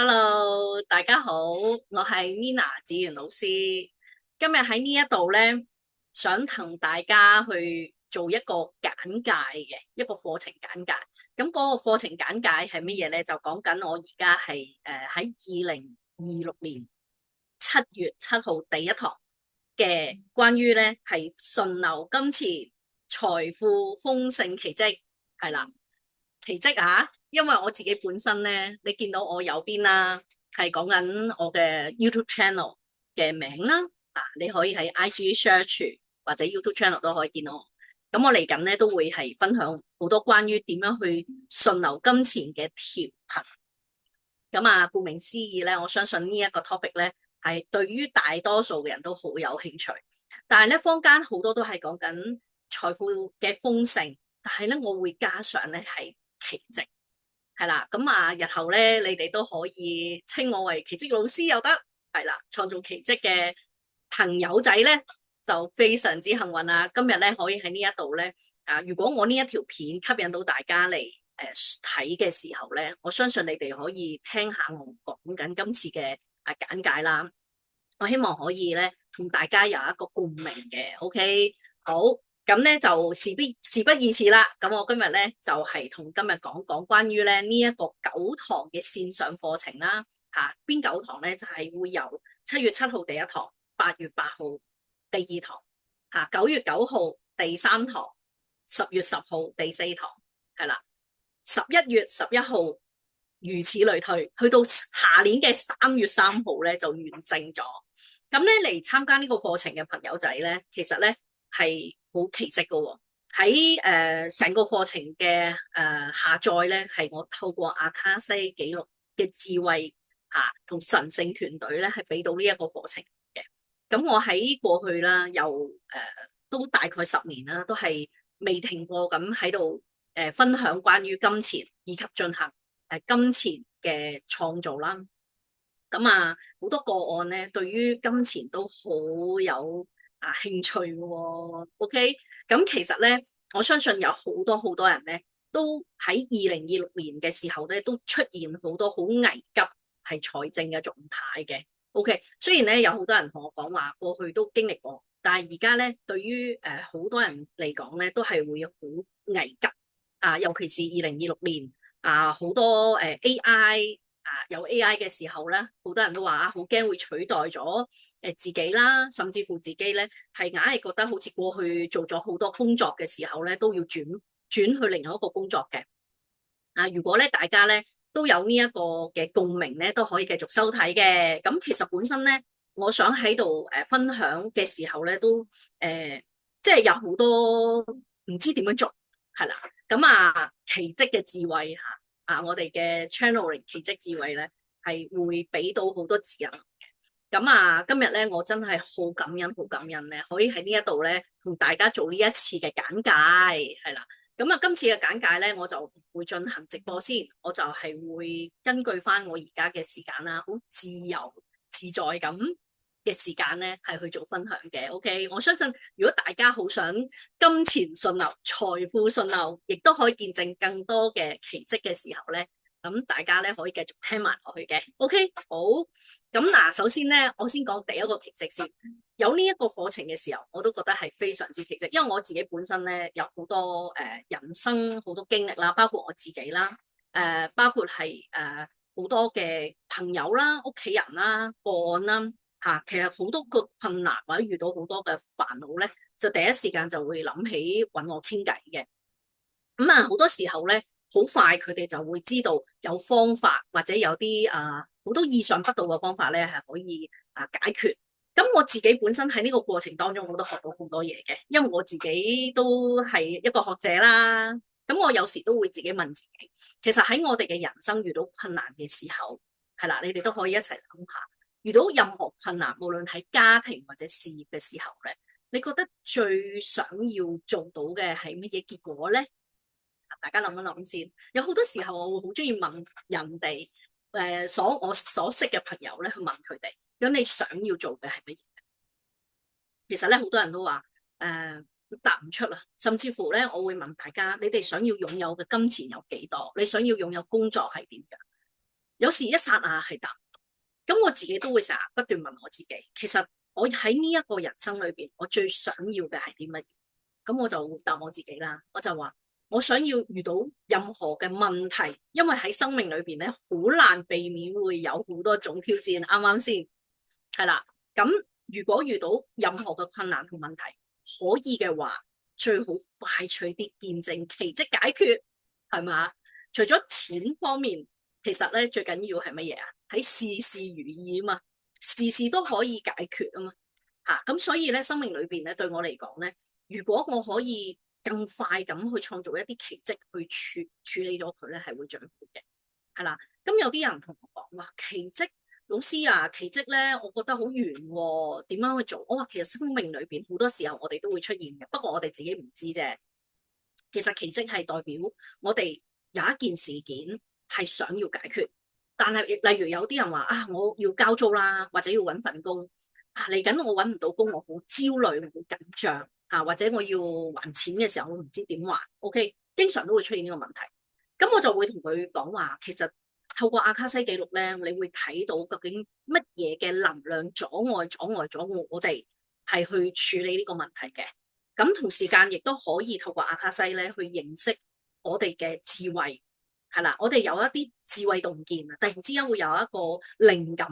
Hello，大家好，我係 Mina 子源老師。今日喺呢一度咧，想同大家去做一個簡介嘅一個課程簡介。咁嗰個課程簡介係乜嘢咧？就講緊我而家係喺2026年7月7號第一堂嘅關於咧係順流金錢、財富豐盛奇蹟，係啦。奇蹟啊！因為我自己本身咧，你見到我右邊啦，係講緊我嘅 YouTube channel 嘅名啦。你可以喺 IG search 或者 YouTube channel 都可以見到我。咁我嚟緊咧都會係分享好多關於點樣去順流金錢嘅調頻。咁顧名思義咧，我相信呢一個 topic 咧係對於大多數嘅人都好有興趣。但係咧，坊間好多都係講緊財富嘅豐盛，但係咧，我會加上咧係奇蹟。係啦，日後咧，你哋都可以稱我為奇蹟老師又得，係啦，創造奇蹟嘅朋友仔咧就非常之幸運啦。今日咧可以喺呢一度咧，如果我呢一條片吸引到大家嚟睇嘅時候咧，我相信你哋可以聽下我講緊今次嘅簡介啦。我希望可以咧同大家有一個共鳴嘅，OK，好。咁咧就事不宜遲啦。咁我今日咧就係同今日講講關於咧呢一個9堂嘅線上課程啦。邊9堂咧就係會由7月7號第一堂，8月8號第二堂，9月9號第三堂，10月10號第四堂，係啦。11月11號如此類推，去到下年嘅3月3號咧就完成咗。咁咧嚟參加呢個課程嘅朋友仔咧，其實咧係好奇蹟噶喎。喺成個課程嘅下載咧，係我透過阿卡西記錄嘅智慧同神聖團隊咧，係俾到呢一個課程嘅。咁我喺過去啦，又都大概10年啦，都係未停過咁喺度分享關於金錢以及進行金錢嘅創造啦。好多個案咧，對於金錢都好有興趣嘅喎。OK，咁其實咧，我相信有好多人咧，都喺2026年嘅時候咧，都出現好多好危急係財政嘅狀態嘅。OK，雖然咧有好多人同我講話過去都經歷過，但係而家咧對於好多人嚟講咧，都係會好危急尤其是2026年好多AI。有 AI 嘅時候咧，好多人都話好驚會取代咗自己啦，甚至乎自己咧係硬係覺得好似過去做咗好多工作嘅時候咧，都要轉去另外一個工作嘅。如果咧大家咧都有呢一個嘅共鳴咧，都可以繼續收睇嘅。咁其實本身咧，我想喺度分享嘅時候咧，都即係有好多唔知點樣做，係啦。奇蹟嘅智慧我哋嘅 channeling 奇蹟智慧咧，係會俾到好多指引嘅。今日咧，我真係好感恩，好感恩咧，可以喺呢一度咧，同大家做呢一次嘅簡介，係啦。今次嘅簡介咧，我就唔會進行直播先，我就係會根據翻我而家嘅時間啦，好自由自在咁嘅時間咧，係去做分享嘅。OK，我相信如果大家好想金錢順流、財富順流，亦都可以見證更多嘅奇蹟嘅時候咧，咁大家咧可以繼續聽埋落去嘅。OK，好。首先咧，我先講第一個奇蹟先。有呢一個課程嘅時候，我都覺得係非常之奇蹟，因為我自己本身咧有好多人生好多經歷啦，包括我自己啦，包括係好多嘅朋友啦、屋企人啦、個案啦。其實好多個困難或者遇到好多嘅煩惱咧，就第一時間就會諗起揾我傾偈嘅。好多時候咧，好快佢哋就會知道有方法或者有啲好多意想不到嘅方法咧，係可以解決。咁我自己本身喺呢個過程當中，我都學到好多嘢嘅，因為我自己都係一個學者啦。咁我有時都會自己問自己，其實喺我哋嘅人生遇到困難嘅時候，係啦，你哋都可以一齊諗下。遇到任何困難，無論喺家庭或者事業嘅時候咧，你覺得最想要做到嘅係乜嘢結果咧？大家諗一諗先。有好多時候我會好中意問人哋，我所識嘅朋友咧，去問佢哋，咁你想要做嘅係乜嘢？其實咧，好多人都話答唔出啦。甚至乎咧，我會問大家，你哋想要擁有嘅金錢有幾多？你想要擁有工作係點樣？有時一剎那係答唔到。咁我自己都會成日不斷問我自己，其實我喺呢一個人生裏邊，我最想要嘅係啲乜嘢？咁我就答我自己啦，我就話我想要遇到任何嘅問題，因為喺生命裏邊咧，好難避免會有好多種挑戰，啱啱先？係啦，咁如果遇到任何嘅困難同問題，可以嘅話，最好快脆啲見證奇蹟解決，係嘛？除咗錢方面，其實咧最緊要係乜嘢啊？喺事事如意啊嘛，事事都可以解決啊嘛。咁所以咧，生命裏邊咧，對我嚟講咧，如果我可以更快咁去創造一啲奇蹟去處理咗佢咧，係會最好嘅。係啦，咁有啲人同我講話奇蹟。老師啊，奇蹟咧，我覺得好遠喎，點樣去做？我話其實生命裏邊好多時候我哋都會出現嘅，不過我哋自己唔知啫。其實奇蹟係代表我哋有一件事件係想要解決，但係例如有啲人話啊，我要交租啦，或者要搵份工嚟緊，我搵唔到工，我好焦慮，好緊張或者我要還錢嘅時候，我唔知點還。OK，經常都會出現呢個問題，咁我就會同佢講話，其實。透過阿卡西記錄咧，你會睇到究竟乜嘢嘅能量阻礙咗我哋係去處理呢個問題嘅。咁同時間亦都可以透過阿卡西咧去認識我哋嘅智慧，係啦，我哋有一啲智慧洞見啊，突然之間會有一個靈感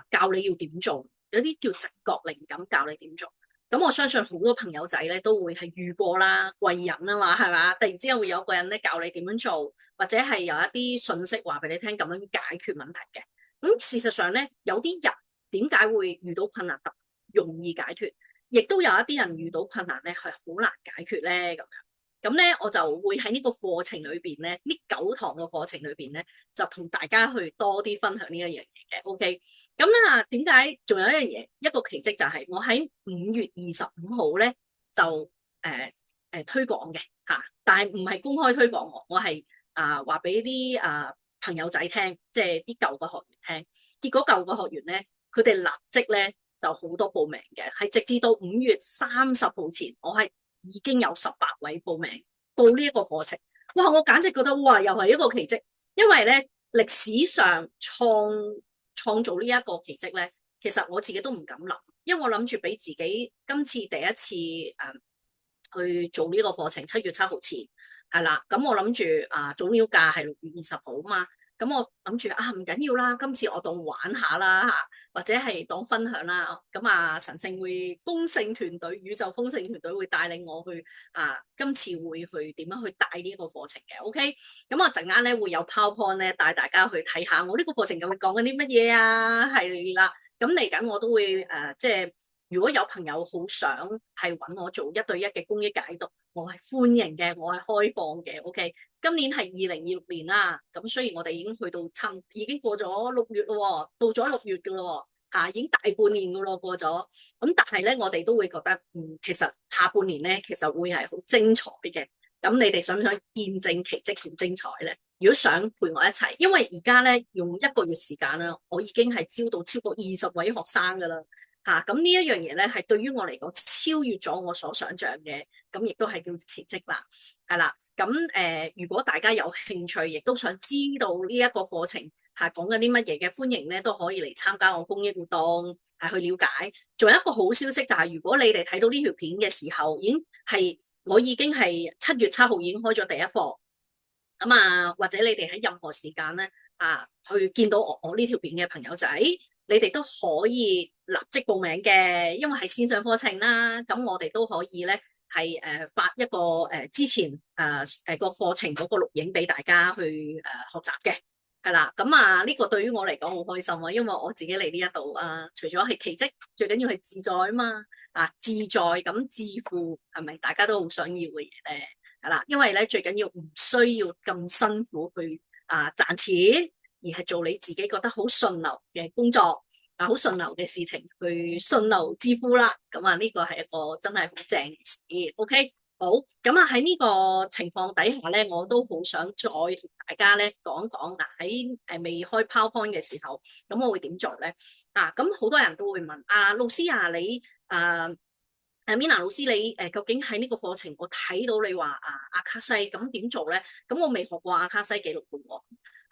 教你要點做，有啲叫直覺靈感教你點做。咁我相信好多朋友仔咧都會係遇過啦，貴人啊嘛，係嘛？突然之間會有個人咧教你點樣做，或者係有一啲信息話俾你聽，咁樣解決問題嘅。事實上咧，有啲人點解會遇到困難特容易解決，亦都有一啲人遇到困難咧係好難解決咧咁樣。咁咧，我就會喺呢個課程裏邊咧，呢9堂嘅課程裏邊咧，就同大家去多啲分享呢一樣嘢嘅。OK，咁點解仲有一樣嘢？一個奇蹟就係我喺5月25號咧就推廣嘅但係唔係公開推廣我係話俾啲朋友仔聽，即係啲舊嘅學員聽。結果舊嘅學員咧，佢哋立即咧就好多報名嘅，係直至到5月30號前，我係已經有18位報名報呢一個課程。哇！我簡直覺得哇，又係一個奇蹟，因為咧歷史上創造呢一個奇蹟咧，其實我自己都唔敢諗，因為我諗住俾自己今次第一次去做呢個課程，7月7號前係啦。咁我諗住早鳥價係6月20號啊嘛。咁我諗住唔緊要啦，今次我當玩下啦或者係當分享啦。咁神聖會豐盛團隊、宇宙豐盛團隊會帶領我去今次會去點樣去帶呢個課程嘅。OK，咁我陣間咧會有 PowerPoint 咧帶大家去睇下我呢個課程究竟講緊啲乜嘢啊？係啦，咁嚟緊我都會即係如果有朋友好想係揾我做1對1嘅公益解讀，我係歡迎嘅，我係開放嘅。OK。今年係2026年啦，咁雖然我哋已經去到已經過咗6月咯，到咗6月噶咯，已經大半年噶咯過咗，咁但係咧我哋都會覺得，其實下半年咧其實會係好精彩嘅。咁你哋想唔想見證奇蹟好精彩咧？如果想陪我一齊，因為而家咧用1個月時間啦，我已經係招到超過20位學生噶啦。咁呢一樣嘢咧，係對於我嚟講超越咗我所想象嘅，咁亦都係叫奇蹟啦，係啦。咁如果大家有興趣，亦都想知道呢一個課程講緊啲乜嘢嘅，歡迎咧都可以嚟參加我公益活動去了解。仲有一個好消息就係，如果你哋睇到呢條片嘅時候，我已經係7月7號已經開咗第一課，咁或者你哋喺任何時間咧去見到我呢條片嘅朋友仔，你哋都可以立即報名嘅，因為係線上課程啦。咁我哋都可以咧係發一個之前個課程嗰個錄影俾大家去學習嘅，係啦。咁呢個對於我嚟講好開心啊，因為我自己嚟呢一度除咗係奇蹟，最緊要係自在啊嘛。自在咁致富係咪大家都好想要嘅嘢咧？係啦，因為咧最緊要唔需要咁辛苦去賺錢，而係做你自己覺得好順流嘅工作，好順流嘅事情去順流致富啦。咁呢個係一個真係好正嘅事。OK， 好，咁喺呢個情況底下咧，我都好想再同大家咧講講喺未開 PowerPoint 嘅時候，咁我會點做咧？咁好多人都會問老師你Mina 老師，你究竟喺呢個課程，我睇到你話阿卡西咁點做咧？咁我未學過阿卡西記錄嘅喎。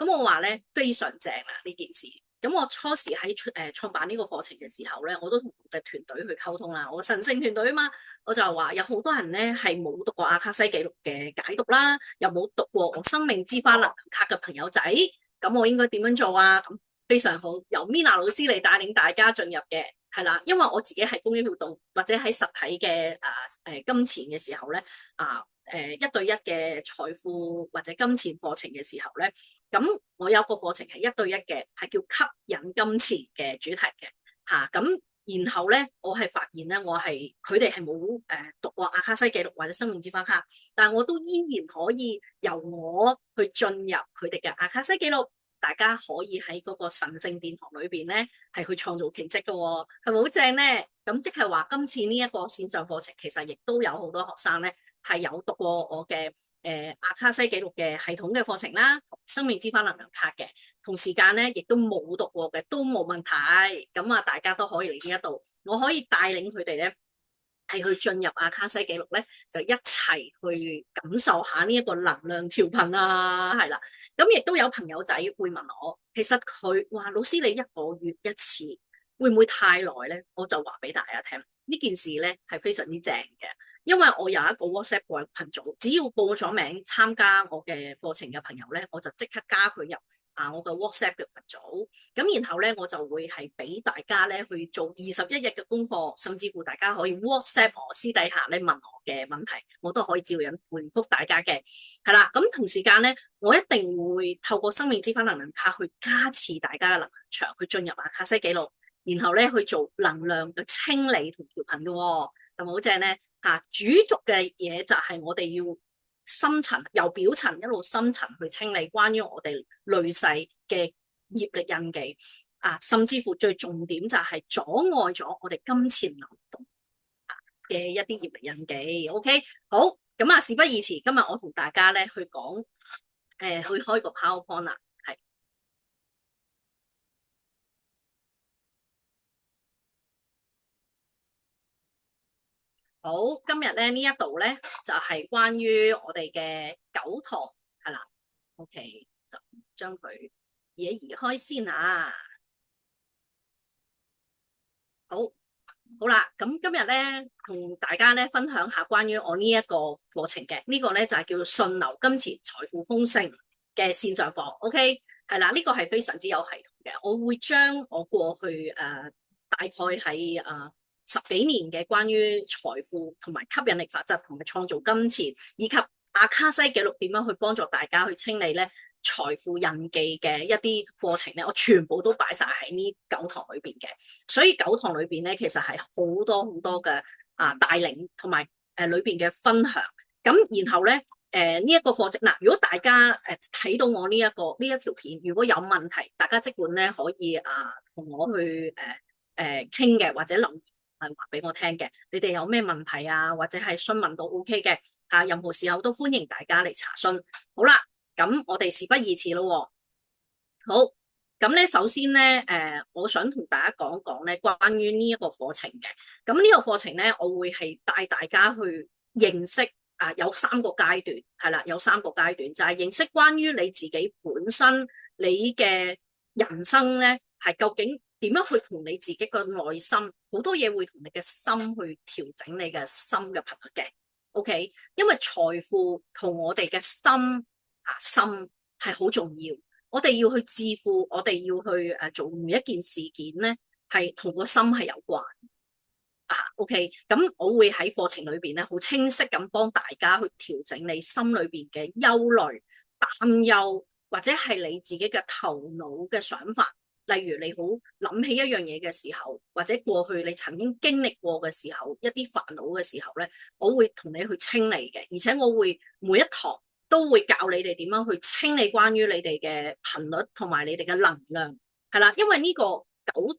咁我話咧非常正啦呢件事。咁我初時喺創辦呢個課程嘅時候咧，我都同我嘅團隊去溝通啦。我神聖團隊啊嘛，我就話有好多人咧係冇讀過阿卡西記錄嘅解讀啦，又冇讀過我生命之花能量卡嘅朋友仔，咁我應該點樣做啊？咁非常好，由 Mina 老師嚟帶領大家進入嘅，係啦，因為我自己係公益活動或者喺實體嘅金錢嘅時候咧一對一嘅財富或者金錢課程嘅時候咧，咁我有個課程係一對一嘅，係叫吸引金錢嘅主題嘅嚇。咁然後咧，我係發現咧，佢哋係冇讀過阿卡西記錄或者生命之花卡，但係我都依然可以由我去進入佢哋嘅阿卡西記錄。大家可以喺嗰個神聖殿堂裏邊咧，係去創造奇蹟嘅喎，係咪好正咧？咁即係話今次呢一個線上課程，其實亦都有好多學生咧係有讀過我嘅阿卡西記錄嘅系統嘅課程啦，生命之花能量卡嘅，同時間咧亦都冇讀過嘅都冇問題。咁啊，大家都可以嚟呢一度，我可以帶領佢哋咧。係去進入阿卡西記錄咧，就一齊去感受下呢一個能量調頻啊，係啦。咁亦都有朋友仔會問我，其實佢話老師你一個月一次會唔會太耐咧？我就話俾大家聽，呢件事咧係非常之正嘅，因為我有一個 WhatsApp 個群組，只要報咗名參加我嘅課程嘅朋友咧，我就即刻加佢入我嘅 WhatsApp 嘅群組。咁然後咧，我就會係俾大家咧去做21日嘅功課，甚至乎大家可以 WhatsApp 我私底下咧問我嘅問題，我都可以照樣回覆大家嘅。係啦，咁同時間咧，我一定會透過生命之花能量卡去加持大家嘅能量場，去進入阿卡西記錄，然後咧去做能量嘅清理同調頻嘅喎，係咪好正咧？主軸嘅嘢就係我哋要深層由表層一路深層去清理關於我哋累世嘅業力印記甚至乎最重點就係阻礙咗我哋金錢流動嘅一啲業力印記。OK， 好，咁事不宜遲，今日我同大家咧去講去開個 PowerPoint 啦。好，今日咧呢一度咧就係關於我哋嘅九堂係啦。OK， 就將佢移開先啊。好啦，咁今日咧同大家咧分享下關於我呢一個課程嘅，呢個咧就係叫做順流金錢財富豐盛嘅線上課。OK， 係啦，呢個係非常之有系統嘅。我會將我過去大概喺10幾年嘅關於財富同埋吸引力法則同埋創造金錢，以及阿卡西記錄點樣去幫助大家去清理咧財富印記嘅一啲課程咧，我全部都擺晒喺呢9堂裏邊嘅。所以9堂裏邊咧，其實係好多好多嘅帶領同埋裏邊嘅分享。咁然後咧呢一個課程嗱，如果大家睇到我呢一條片，如果有問題，大家即管咧可以同我去傾嘅，或者留言話俾我聽嘅。你哋有咩問題或者係詢問到 OK 嘅任何時候都歡迎大家嚟查詢。好啦，咁我哋事不宜遲咯。好，咁咧首先咧我想同大家講講咧關於呢一個課程嘅。咁呢個課程咧，我會係帶大家去認識有3個階段，係啦，有3個階段就係認識關於你自己本身你嘅人生咧係究竟點樣去同你自己個內心，好多嘢會同你嘅心去調整你嘅心嘅頻率嘅。OK， 因為財富同我哋嘅心係好重要。我哋要去致富，我哋要去做每一件事件咧，係同個心係有關。OK， 咁我會喺課程裏邊咧，好清晰咁幫大家去調整你心裏邊嘅憂慮、擔憂，或者係你自己嘅頭腦嘅想法。例如你好諗起一樣嘢嘅時候，或者過去你曾經經歷過嘅時候，一啲煩惱嘅時候咧，我會同你去清理嘅，而且我會每一堂都會教你哋點樣去清理關於你哋嘅頻率同埋你哋嘅能量，係啦，因為呢個9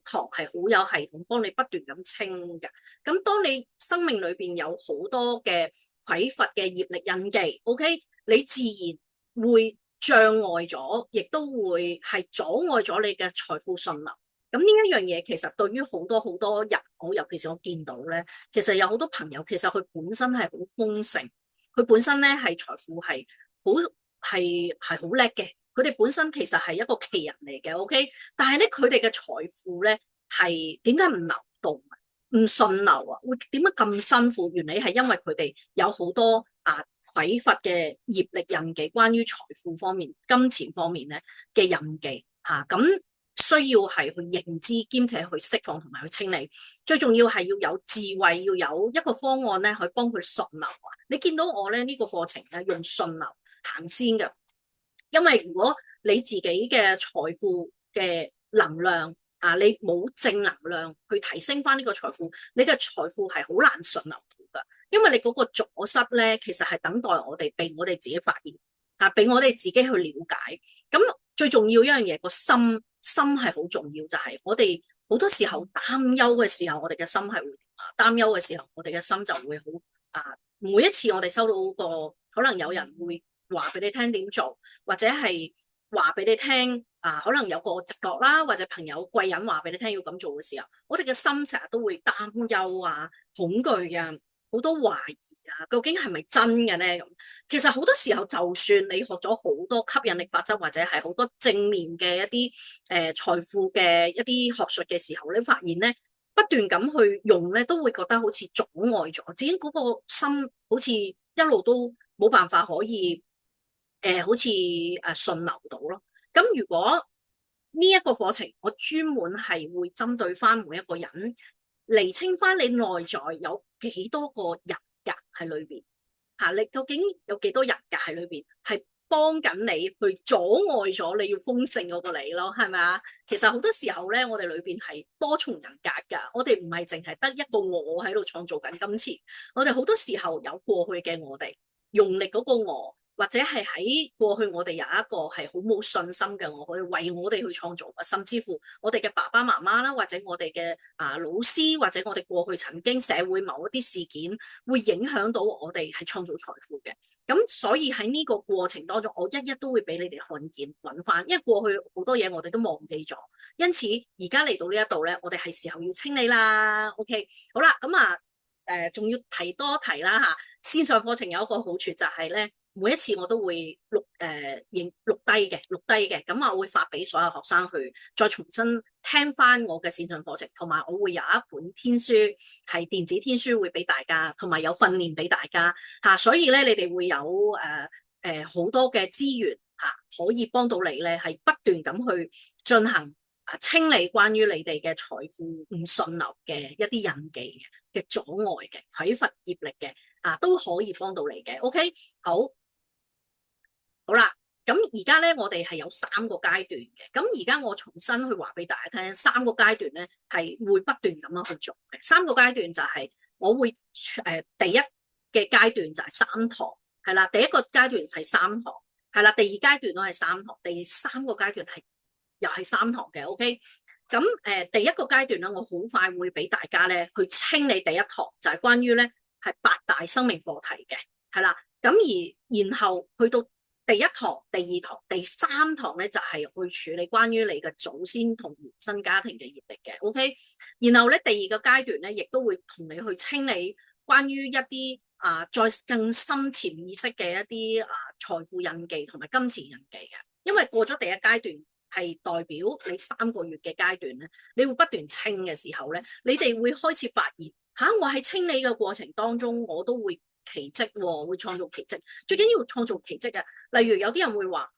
堂係好有系統，幫你不斷咁清嘅。咁當你生命裏邊有好多嘅匱乏嘅業力印記 ，OK， 你自然會障礙咗，亦都會係阻礙咗你嘅財富順流。咁呢一樣嘢其實對於好多好多人，尤其是我見到咧，其實有好多朋友其實佢本身係好豐盛，佢本身咧係財富係好叻嘅，佢哋本身其實係一個奇人嚟嘅，OK，但係咧佢哋嘅財富咧係點解唔流動、唔順流啊？會點解咁辛苦？原來係因為佢哋有好多匱乏嘅業力印記，關於財富方面、金錢方面咧嘅印記嚇，咁需要係去認知兼且去釋放同埋去清理。最重要係要有智慧，要有一個方案咧去幫佢順流啊！你見到我咧呢個課程咧用順流行先嘅。因為如果你自己嘅財富嘅能量你冇正能量去提升翻呢個財富，你嘅財富係好難順流到噶。因為你嗰個阻塞咧，其實係等待我哋被我哋自己發現俾我哋自己去了解。咁最重要一樣嘢，個心係好重要，就係我哋好多時候擔憂嘅時候，我哋嘅心係會擔憂嘅時候，我哋嘅心就會好每一次我哋收到個可能有人會話俾你聽點做，或者係話俾你聽可能有個直覺啦，或者朋友貴人話俾你聽要咁做嘅時候，我哋嘅心成日都會擔憂恐懼好多懷疑究竟係咪真嘅咧？咁其實好多時候，就算你學咗好多吸引力法則，或者係好多正面嘅一啲財富嘅一啲學術嘅時候，你發現咧不斷咁去用咧，都會覺得好似阻礙咗自己嗰個心，好似一路都冇辦法可以好似順流到咯。咁如果呢一個課程，我專門係會針對翻每一個人，釐清翻你內在有幾多個人格喺裏邊你究竟有幾多人格喺裏邊，係幫緊你去阻礙咗你要豐盛嗰個你咯，係咪啊？其實好多時候咧，我哋裏邊係多重人格噶，我哋唔係淨係得一個我喺度創造緊金錢，我哋好多時候有過去嘅我哋，用力嗰個我。或者係喺過去我哋有一個係好冇信心嘅我，可以為我哋去創造嘅，甚至乎我哋嘅爸爸媽媽啦，或者我哋嘅老師，或者我哋過去曾經社會某一啲事件，會影響到我哋係創造財富嘅。咁所以喺呢個過程當中，我一一都會俾你哋看見揾翻，因為過去好多嘢我哋都忘記咗，因此而家嚟到呢一度咧，我哋係時候要清理啦。OK， 好啦，咁仲要提多提啦吓，線上課程有一個好處就係咧。每一次我都會錄低嘅，咁我會發俾所有學生去再重新聽翻我嘅線上課程，同埋我會有一本天書係電子天書會俾大家，同埋有訓練俾大家所以咧你哋會有好多嘅資源可以幫到你咧，係不斷咁去進行清理關於你哋嘅財富唔順流嘅一啲印記嘅阻礙嘅匱乏業力嘅都可以幫到你嘅。OK， 好啦，咁而家咧，我哋係有3個階段嘅。咁而家我重新去話俾大家聽，3個階段咧係會不斷咁樣去做嘅。3個階段就係我會第一嘅階段就係3堂，係啦。第一個階段係3堂，係啦。第二階段都係3堂，第3個階段係又係3堂嘅。OK， 咁第一個階段咧，我好快會俾大家咧去清理第一堂，就係關於咧係8大生命課題嘅，係啦。咁然後去到第一堂、第二堂、第3堂咧就係去處理關於你嘅祖先同原生家庭嘅業力嘅 ，OK。然後咧第二個階段咧，亦都會同你去清理關於一啲再更深潛意識嘅一啲財富印記同埋金錢印記嘅。因為過咗第一階段係代表你3個月嘅階段咧，你會不斷清嘅時候咧，你哋會開始發現我喺清理嘅過程當中，我都會奇蹟會創造奇蹟。最緊要創造奇蹟啊！例如有啲人會話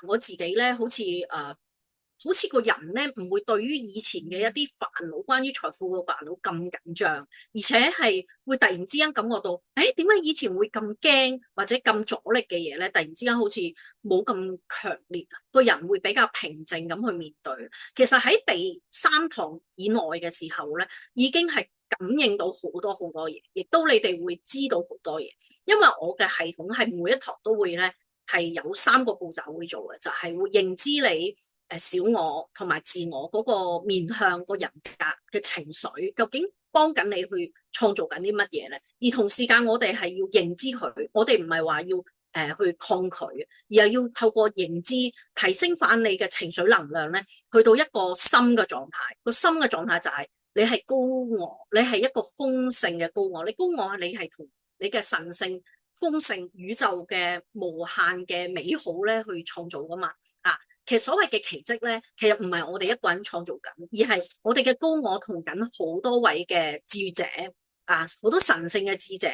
我自己咧好似個人咧唔會對於以前嘅一啲煩惱，關於財富嘅煩惱咁緊張，而且係會突然之間感覺到點解以前會咁驚或者咁阻力嘅嘢咧，突然之間好似冇咁強烈啊，個人會比較平靜咁去面對。其實喺第3堂以內嘅時候咧，已經係感應到好多好多嘢，亦都你哋會知道好多嘢，因為我嘅系統係每一堂都會咧係有3個步驟會做嘅，就係會認知你小我同埋自我嗰個面向個人格嘅情緒，究竟幫緊你去創造緊啲乜嘢咧？而同時間我哋係要認知佢，我哋唔係話要去抗拒，而係要透過認知提升翻你嘅情緒能量咧，去到一個心嘅狀態。個心嘅狀態就係你係高我，你係一個豐盛嘅高我。你高我，你係同你嘅神性豐盛宇宙嘅無限嘅美好咧去創造噶嘛。啊，其實所謂嘅奇蹟咧，其實唔係我哋一個人創造緊，而係我哋嘅高我同緊好多位嘅智者啊，好多神聖嘅智者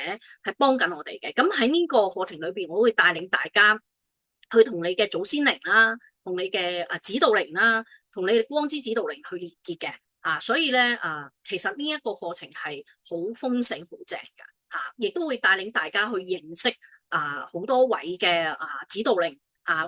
係幫緊我哋嘅。咁喺呢個課程裏邊，我會帶領大家去同你嘅祖先靈啦，同你嘅指導靈啦，同你嘅光之指導靈去連結嘅。啊，所以咧其實呢一個課程係好豐盛、好正㗎。亦都會帶領大家去認識好多位嘅指導靈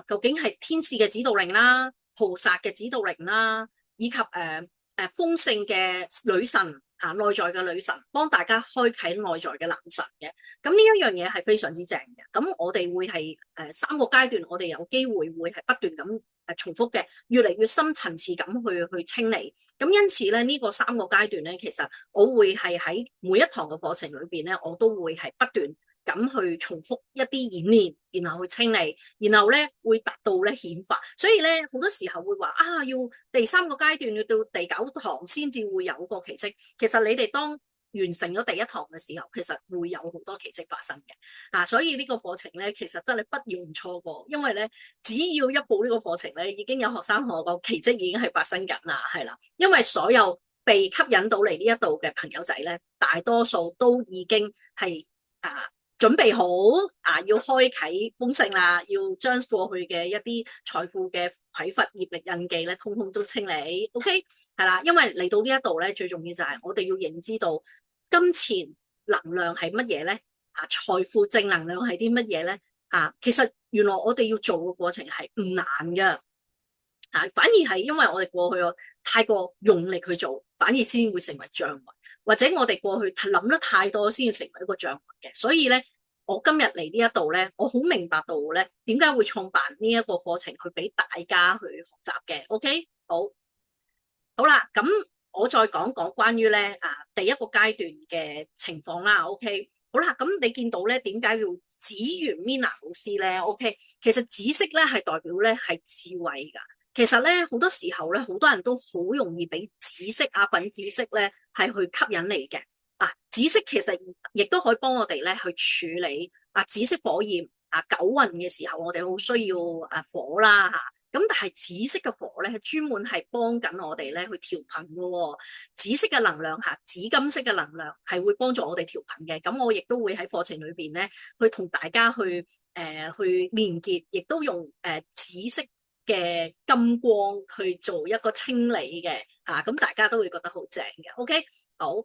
究竟係天使嘅指導靈啦、菩薩嘅指導靈啦，以及豐盛嘅女神內在嘅女神，幫大家開啟內在嘅男神嘅。咁呢一樣嘢係非常之正嘅。咁我哋會係3個階段，我哋有機會會係不斷咁重複嘅，越嚟越深層次咁去清理。咁因此咧，呢個3個階段咧，其實我會係喺每一堂嘅課程裏邊咧，我都會係不斷咁去重複一啲演練，然後去清理，然後咧會達到咧顯化。所以咧好多時候會話要第3個階段要到第9堂先至會有個奇蹟。其實你哋當完成咗第1堂嘅時候，其實會有好多奇蹟發生嘅。所以呢個課程咧，其實真係不容錯過，因為咧只要一報呢個課程咧，已經有學生同我講奇蹟已經係發生緊啦，係啦，因為所有被吸引到嚟呢一度嘅朋友仔咧，大多數都已經係準備好要開啟豐盛啦，要將過去嘅一啲財富嘅匱乏業力印記咧，通通都清理。OK 係啦，因為嚟到呢一度咧，最重要就係我哋要認知到金錢能量係乜嘢咧？財富正能量係啲乜嘢咧？其實原來我哋要做嘅過程係唔難噶，反而係因為我哋過去太過用力去做，反而先會成為障礙。或者我哋過去諗得太多，先要成為一個障礙嘅。所以咧，我今日嚟呢一度咧，我好明白到咧，點解會創辦呢一個課程去俾大家去學習嘅。OK，好啦，咁我再講講關於咧第1個階段嘅情況啦。OK，好啦，咁你見到咧，點解要紫元 Mina 老師咧 ？OK，其實紫色咧係代表咧係智慧噶。其實咧好多時候咧，好多人都好容易俾紫色粉紫色咧係去吸引你嘅。紫色其實亦都可以幫我哋咧去處理紫色火焰九運嘅時候，我哋好需要火啦吓。咁但係紫色嘅火咧，係專門係幫緊我哋咧去調頻嘅。紫色嘅能量紫金色嘅能量係會幫助我哋調頻嘅。咁我亦都會喺課程裏邊咧去同大家去連結，亦都用紫色嘅金光去做一個清理嘅。咁大家都會覺得好正嘅。OK， 好。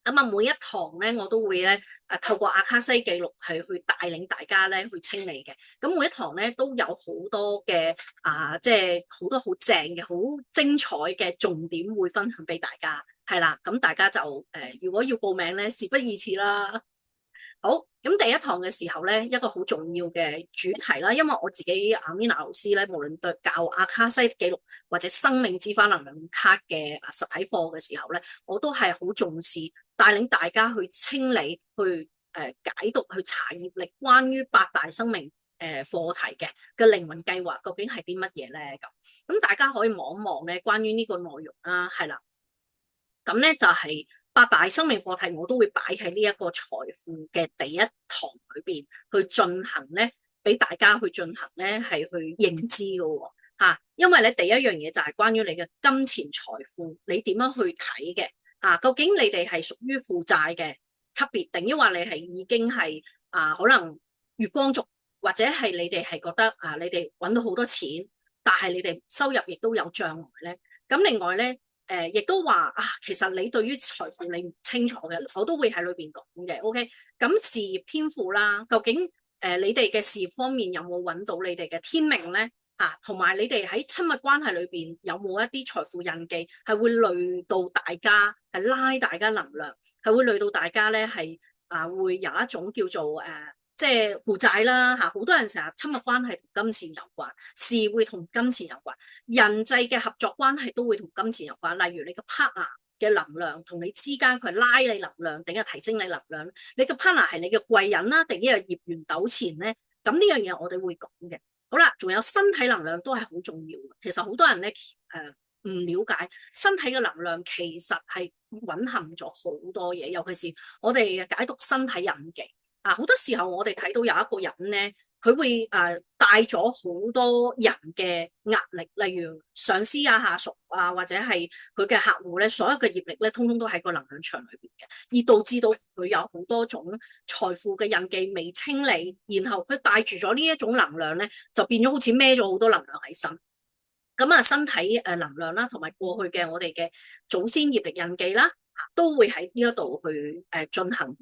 咁每一堂咧，我都會咧透過阿卡西記錄係去帶領大家咧去清理嘅。咁每一堂咧都有好多嘅即係好多好正嘅、好精彩嘅重點會分享俾大家，係啦。咁大家就如果要報名咧，事不宜遲啦。好，咁第1堂嘅時候咧，一個好重要嘅主題啦，因為我自己Mina老師咧，無論對教阿卡西記錄或者生命之花能量卡嘅實體課嘅時候咧，我都係好重視帶領大家去清理、去解讀、去查業力關於8大生命課題嘅靈魂計劃究竟係啲乜嘢咧？咁大家可以望一望咧，關於呢個內容啦，係啦，咁咧就係8大生命課題，我都會擺喺呢一個財富嘅第1堂裏邊去進行咧，俾大家去進行咧係去認知嘅吓。因為咧第一樣嘢就係關於你嘅金錢財富，你點樣去睇嘅究竟你哋係屬於負債嘅級別，定抑或你係已經係可能月光族，或者係你哋係覺得你哋揾到好多錢，但係你哋收入亦都有障礙咧。咁另外咧。亦都話其實你對於財富你唔清楚嘅，我都會喺裏邊講嘅。OK， 咁事業天賦啦，究竟你哋嘅事業方面有冇揾到你哋嘅天命咧？同埋你哋喺親密關係裏邊有冇一啲財富印記，係會累到大家，係拉大家能量，係會累到大家咧係會有一種叫做即係負債啦好多人成日親密關係同金錢有關，事業會同金錢有關，人際嘅合作關係都會同金錢有關。例如你個 partner 嘅能量同你之間，佢係拉你能量定係提升你能量？你個 partner 係你嘅貴人啦，定係業緣糾纏咧？咁呢樣嘢我哋會講嘅。好啦，仲有身體能量都係好重要嘅。其實好多人咧唔了解身體嘅能量其實係蘊含咗好多嘢，尤其是我哋解讀身體印記。啊，好多時候我哋睇到有一個人咧，佢會帶咗好多人嘅壓力，例如上司啊、下屬啊，或者係佢嘅客戶咧，所有嘅業力咧，通通都喺個能量場裏邊嘅，而導致到佢有好多種財富嘅印記未清理，然後佢帶住咗呢一種能量咧，就變咗好似孭咗好多能量喺身。咁啊，身體能量啦，同埋過去嘅我哋嘅祖先業力印記啦，都會喺呢一度去進行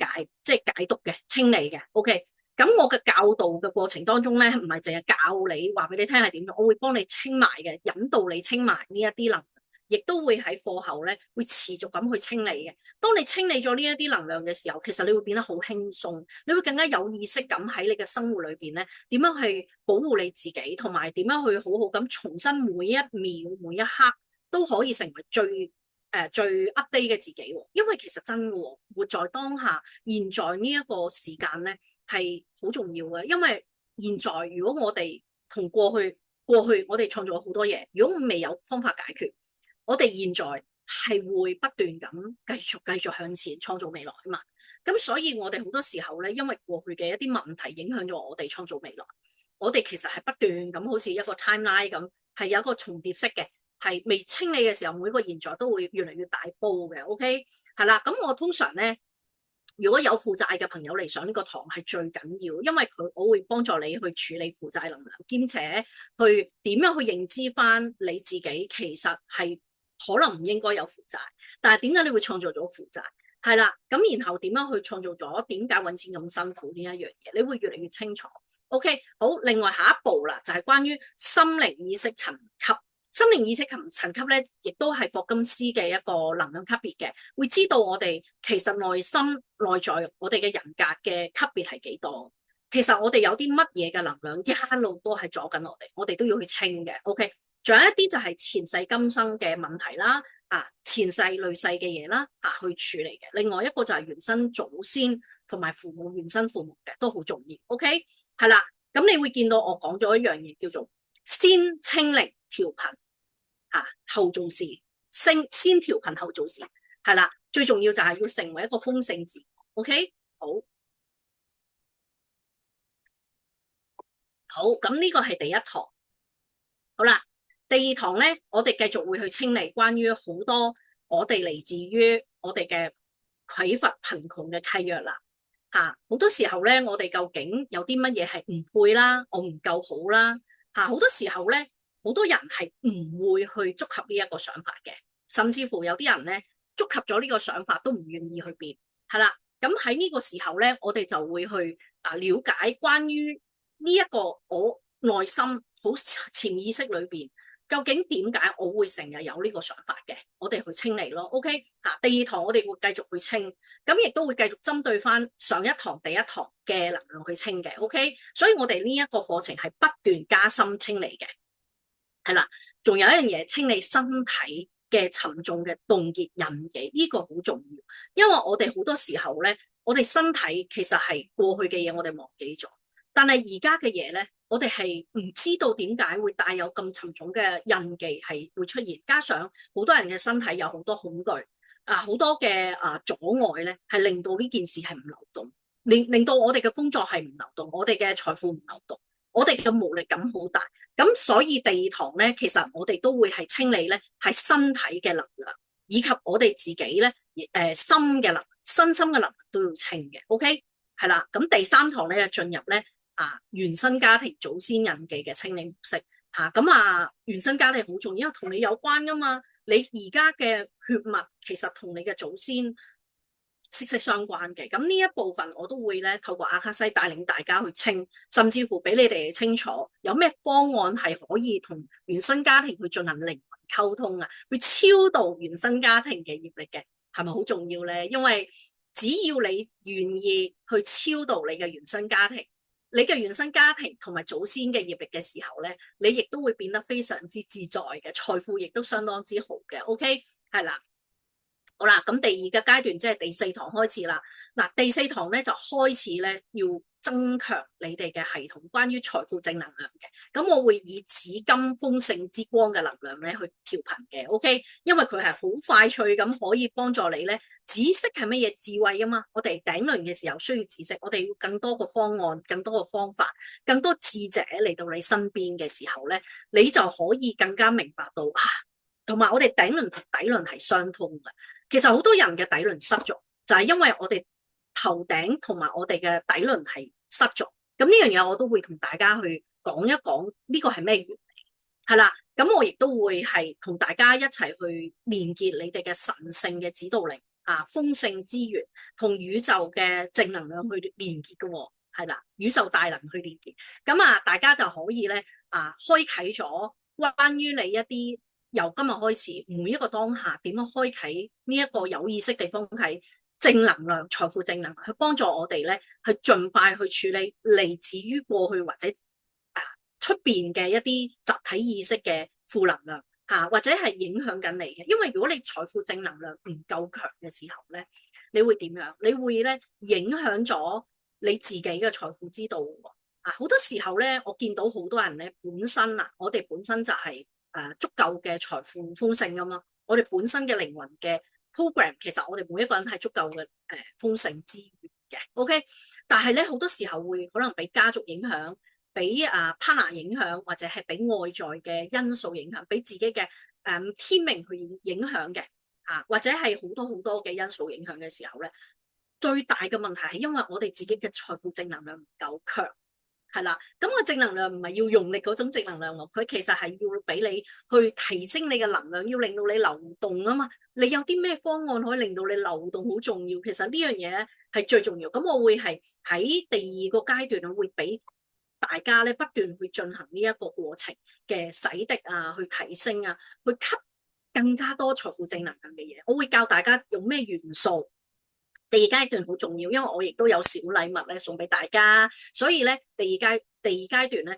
即係解讀嘅清理嘅。OK，咁我嘅教導嘅過程當中咧，唔係淨係教你話俾你聽係點樣，我會幫你清埋嘅，引導你清埋呢一啲能量，亦都會喺課後咧會持續咁去清理嘅。當你清理咗呢一啲能量嘅時候，其實你會變得好輕鬆，你會更加有意識咁喺你嘅生活裏邊咧，點樣去保護你自己，同埋點樣去好好咁重新每一秒每一刻都可以成為最 update 嘅自己。因為其實真嘅，活在當下，現在呢一個時間咧係好重要嘅。因為現在如果我哋同過去我哋創造咗好多嘢，如果未有方法解決，我哋現在係會不斷咁繼續向前創造未來啊嘛。咁所以我哋好多時候咧，因為過去嘅一啲問題影響咗我哋創造未來，我哋其實係不斷咁好似一個 timeline 咁，係有一個重疊式嘅，係未清理嘅時候，每個現在都會越嚟越大煲嘅。OK， 係啦，咁我通常咧，如果有負債嘅朋友嚟上呢個堂係最緊要，因為我會幫助你去處理負債能量，兼且去點樣去認知翻你自己其實係可能唔應該有負債，但係點解你會創造咗負債？係啦，咁然後點樣去創造咗？點解揾錢咁辛苦呢一樣嘢？你會越嚟越清楚。OK， 好，另外下一步啦，就係關於心靈意識層級。心靈意識層級咧，亦都係霍金斯嘅一個能量級別嘅，會知道我哋其實內心內在我哋嘅人格嘅級別係幾多。其實我哋有啲乜嘢嘅能量一路都係阻緊我哋都要去清嘅。OK， 仲有一啲就係前世今生嘅問題啦，前世累世嘅嘢啦，去處理嘅。另外一個就係原生祖先同埋父母原生父母嘅都好重要。OK， 係啦，咁你會見到我講咗一樣嘢叫做先清零調頻後做事，先調頻後做事，係啦，最重要就係要成為一個豐盛自我。OK， 好，咁呢個係第一堂。好啦，第二堂咧，我哋繼續會去清理關於好多我哋嚟自於我哋嘅匱乏貧窮嘅契約啦。好多時候咧，我哋究竟有啲乜嘢係唔配啦，我唔夠好啦。好多時候咧，好多人係唔會去觸及呢一個想法嘅，甚至乎有啲人咧觸及咗呢個想法都唔願意去變。係啦，咁喺呢個時候咧，我哋就會去了解關於呢一個我內心好潛意識裏邊，究竟點解我會成日有呢個想法嘅？我哋去清理咯。OK， 第二堂我哋會繼續去清，咁亦都會繼續針對翻上一堂第一堂嘅能量去清嘅。OK， 所以我哋呢一個課程係不斷加深清理嘅。係啦，仲有一樣嘢，清理身體嘅沉重嘅凍結印記，呢個好重要，因為我哋好多時候咧，我哋身體其實係過去嘅嘢，我哋忘記咗，但係而家嘅嘢咧，我哋係唔知道點解會帶有咁沉重嘅印記係會出現，加上好多人嘅身體有好多恐懼好多嘅阻礙咧，係令到呢件事係唔流動，令到我哋嘅工作係唔流動，我哋嘅財富唔流動，我哋嘅無力感好大。咁所以第二堂咧，其實我哋都會係清理咧，係身體嘅能量，以及我哋自己咧，心嘅身心嘅能量都要清嘅。OK， 係啦。咁第三堂咧就進入咧原生家庭祖先印記嘅清理模式咁原生家庭好重要，因為同你有關噶嘛。你而家嘅血脈其實同你嘅祖先息息相關嘅，咁呢一部分我都會咧透過阿卡西帶領大家去清，甚至乎俾你哋清楚有咩方案係可以同原生家庭去進行靈魂溝通去超度原生家庭嘅業力嘅，係咪好重要咧？因為只要你願意去超度你嘅原生家庭，你嘅原生家庭同埋祖先嘅業力嘅時候咧，你亦都會變得非常之自在嘅，財富亦都相當之好嘅。OK， 係啦。好啦，咁第二個階段即係第四堂開始啦。第四堂咧就開始咧要增強你哋嘅系統，關於財富正能量嘅。咁我會以紫金豐盛之光嘅能量咧去調頻嘅，OK？因為佢係好快脆咁可以幫助你咧。紫色係乜嘢？智慧啊嘛。我哋頂輪嘅時候需要紫色，我哋要更多個方案、更多個方法、更多智者嚟到你身邊嘅時候咧，你就可以更加明白到啊。同埋我哋頂輪同底輪係相通嘅。其實好多人嘅底輪失咗，就係因為我哋頭頂同埋我哋嘅底輪係失咗。咁呢樣嘢我都會同大家去講一講呢個係咩原理，係啦。咁我亦都會係同大家一齊去連結你哋嘅神聖嘅指導靈啊，豐盛之源同宇宙嘅正能量去連結嘅，係啦，宇宙大能去連結。咁啊，大家就可以咧開啟咗關於你一啲由今日開始每一個當下點樣開啟呢一個有意識地方係正能量、財富正能量，去幫助我哋咧去盡快去處理嚟自於過去或者出邊嘅一啲集體意識嘅負能量或者係影響緊你嘅。因為如果你財富正能量唔夠強嘅時候咧，你會點樣？你會咧影響咗你自己嘅財富之道好多時候咧，我見到好多人咧本身我哋本身就係足夠嘅財富豐盛噶嘛。我哋本身嘅靈魂嘅 program， 其實我哋每一個人係足夠嘅豐盛資源嘅。OK， 但係咧好多時候會可能俾家族影響，俾partner 影響，或者係俾外在嘅因素影響，俾自己嘅天命去影響嘅或者係好多好多嘅因素影響嘅時候咧，最大嘅問題係因為我哋自己嘅財富正能量唔夠強。係啦，咁個正能量唔係要用力嗰種正能量喎，佢其實係要俾你去提升你嘅能量，要令到你流動啊嘛。你有啲咩方案可以令到你流動，好重要。其實呢樣嘢咧係最重要。咁我會係喺第二個階段，我會俾大家咧不斷去進行呢一個過程嘅洗滌去提升去吸更加多財富正能量嘅嘢。我會教大家用咩元素。第二階段好重要，因為我亦都有小禮物咧送俾大家，所以咧第二階段咧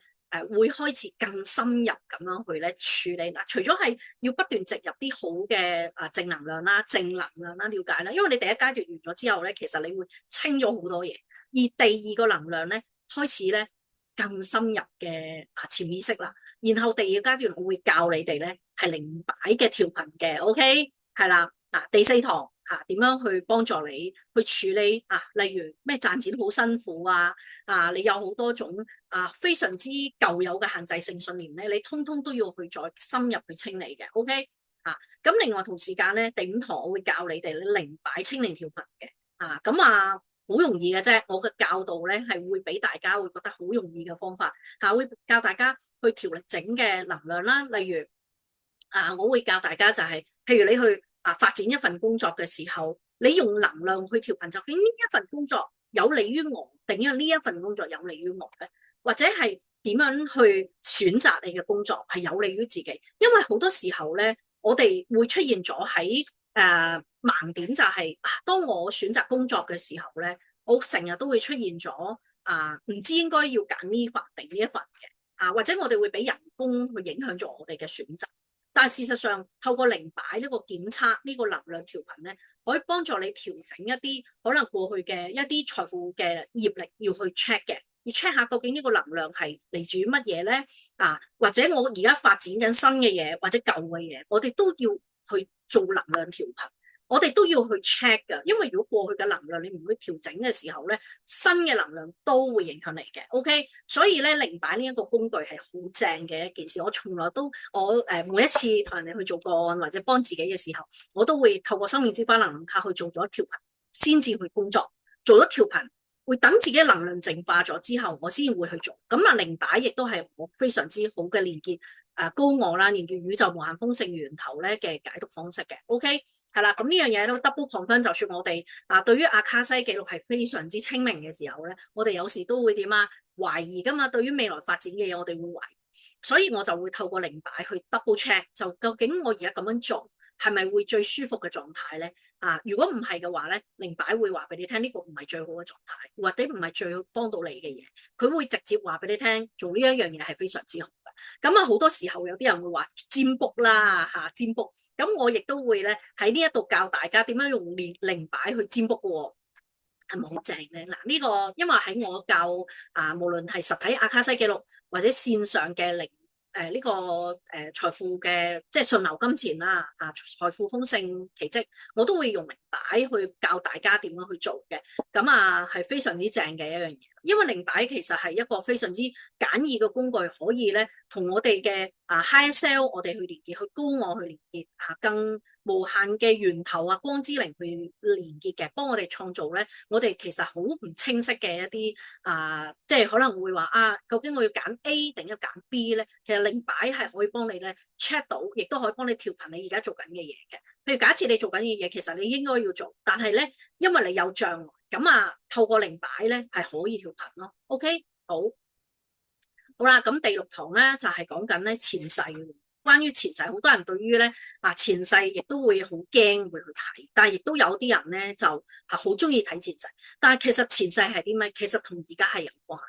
會開始更深入咁樣去咧處理除咗係要不斷植入啲好嘅正能量啦、正能量啦、了解啦，因為你第一階段完咗之後咧，其實你會清咗好多嘢，而第二個能量咧開始咧更深入嘅潛意識啦，然後第二階段我會教你哋咧係靈擺嘅調頻嘅 ，OK 係啦第四堂。點樣去幫助你去處理例如咩賺錢好辛苦你有好多種非常之舊有嘅限制性信念咧，你通通都要去再深入去清理嘅。OK 咁另外同時間咧，第五堂我會教你哋靈擺清理調頻嘅咁好容易嘅啫。我嘅教導咧係會俾大家會覺得好容易嘅方法會教大家去調力整嘅能量啦。例如我會教大家就係譬如你去發展一份工作嘅時候，你用能量去調頻，究竟呢一份工作有利於我，定係呢一份工作有利於我咧？或者係點樣去選擇你嘅工作係有利於自己？因為好多時候咧，我哋會出現咗喺盲點，就係當我選擇工作嘅時候咧，我成日都會出現咗唔知應該要揀呢份定呢一份嘅或者我哋會俾人工去影響咗我哋嘅選擇。但係事實上，透過靈擺呢個檢測，呢個能量調頻咧，可以幫助你調整一啲可能過去嘅一啲財富嘅業力要去 check 嘅，要 check 下究竟呢個能量係嚟自於乜嘢咧？或者我而家發展緊新嘅嘢，或者舊嘅嘢，我哋都要去做能量調頻。我哋都要去 check 㗎，因為如果過去嘅能量你唔去調整嘅時候咧，新嘅能量都會影響你嘅。OK， 所以咧靈擺呢一個工具係好正嘅一件事。我從來都每一次同人哋去做個案或者幫自己嘅時候，我都會透過生命之花能量卡去做咗調頻，先至去工作。做咗調頻，會等自己能量淨化咗之後，我先會去做。咁靈擺亦都係我非常之好嘅連結。高我啦，連結宇宙無限豐盛源頭咧嘅解讀方式嘅。OK 係啦，咁呢樣嘢都 double confirm， 就算我哋對於阿卡西記錄係非常之清明嘅時候咧，我哋有時都會點懷疑噶嘛。對於未來發展嘅嘢，我哋會懷疑，所以我就會透過靈擺去 double check， 就究竟我而家咁樣做係咪會最舒服嘅狀態咧？如果唔係嘅話咧，靈擺會話俾你聽呢個唔係最好嘅狀態，或者唔係最幫到你嘅嘢，佢會直接話俾你聽做呢一樣嘢係非常之好嘅。咁好多時候有啲人會話占卜啦占卜，咁我亦都會咧喺呢一度教大家點樣用靈擺去占卜嘅。係咪好正咧？嗱，呢個因為喺我教無論係實體阿卡西記錄或者線上嘅呢個財富嘅即係順流金錢啦，財富豐盛奇蹟，我都會用靈擺去教大家點樣去做嘅。咁係非常之正嘅一樣嘢，因為靈擺其實係一個非常之簡易嘅工具，可以咧同我哋嘅high self 我哋去連結，去高我去連結更無限嘅源頭光之靈去連結嘅，幫我哋創造咧，我哋其實好唔清晰嘅一啲即係可能會話究竟我要揀 A 定要揀 B 咧？其實靈擺係可以幫你咧 check 到，亦都可以幫你調頻你而家做緊嘅嘢嘅。譬如假設你做緊嘅嘢，其實你應該要做，但係咧因為你有障礙，咁透過靈擺咧係可以調頻咯。OK， 好啦，咁第六堂咧就係講緊咧前世。關於前世，好多人對於咧前世亦都會好驚會去睇，但係亦都有啲人咧就好中意睇前世。但係其實前世係啲咩？其實同而家係有關，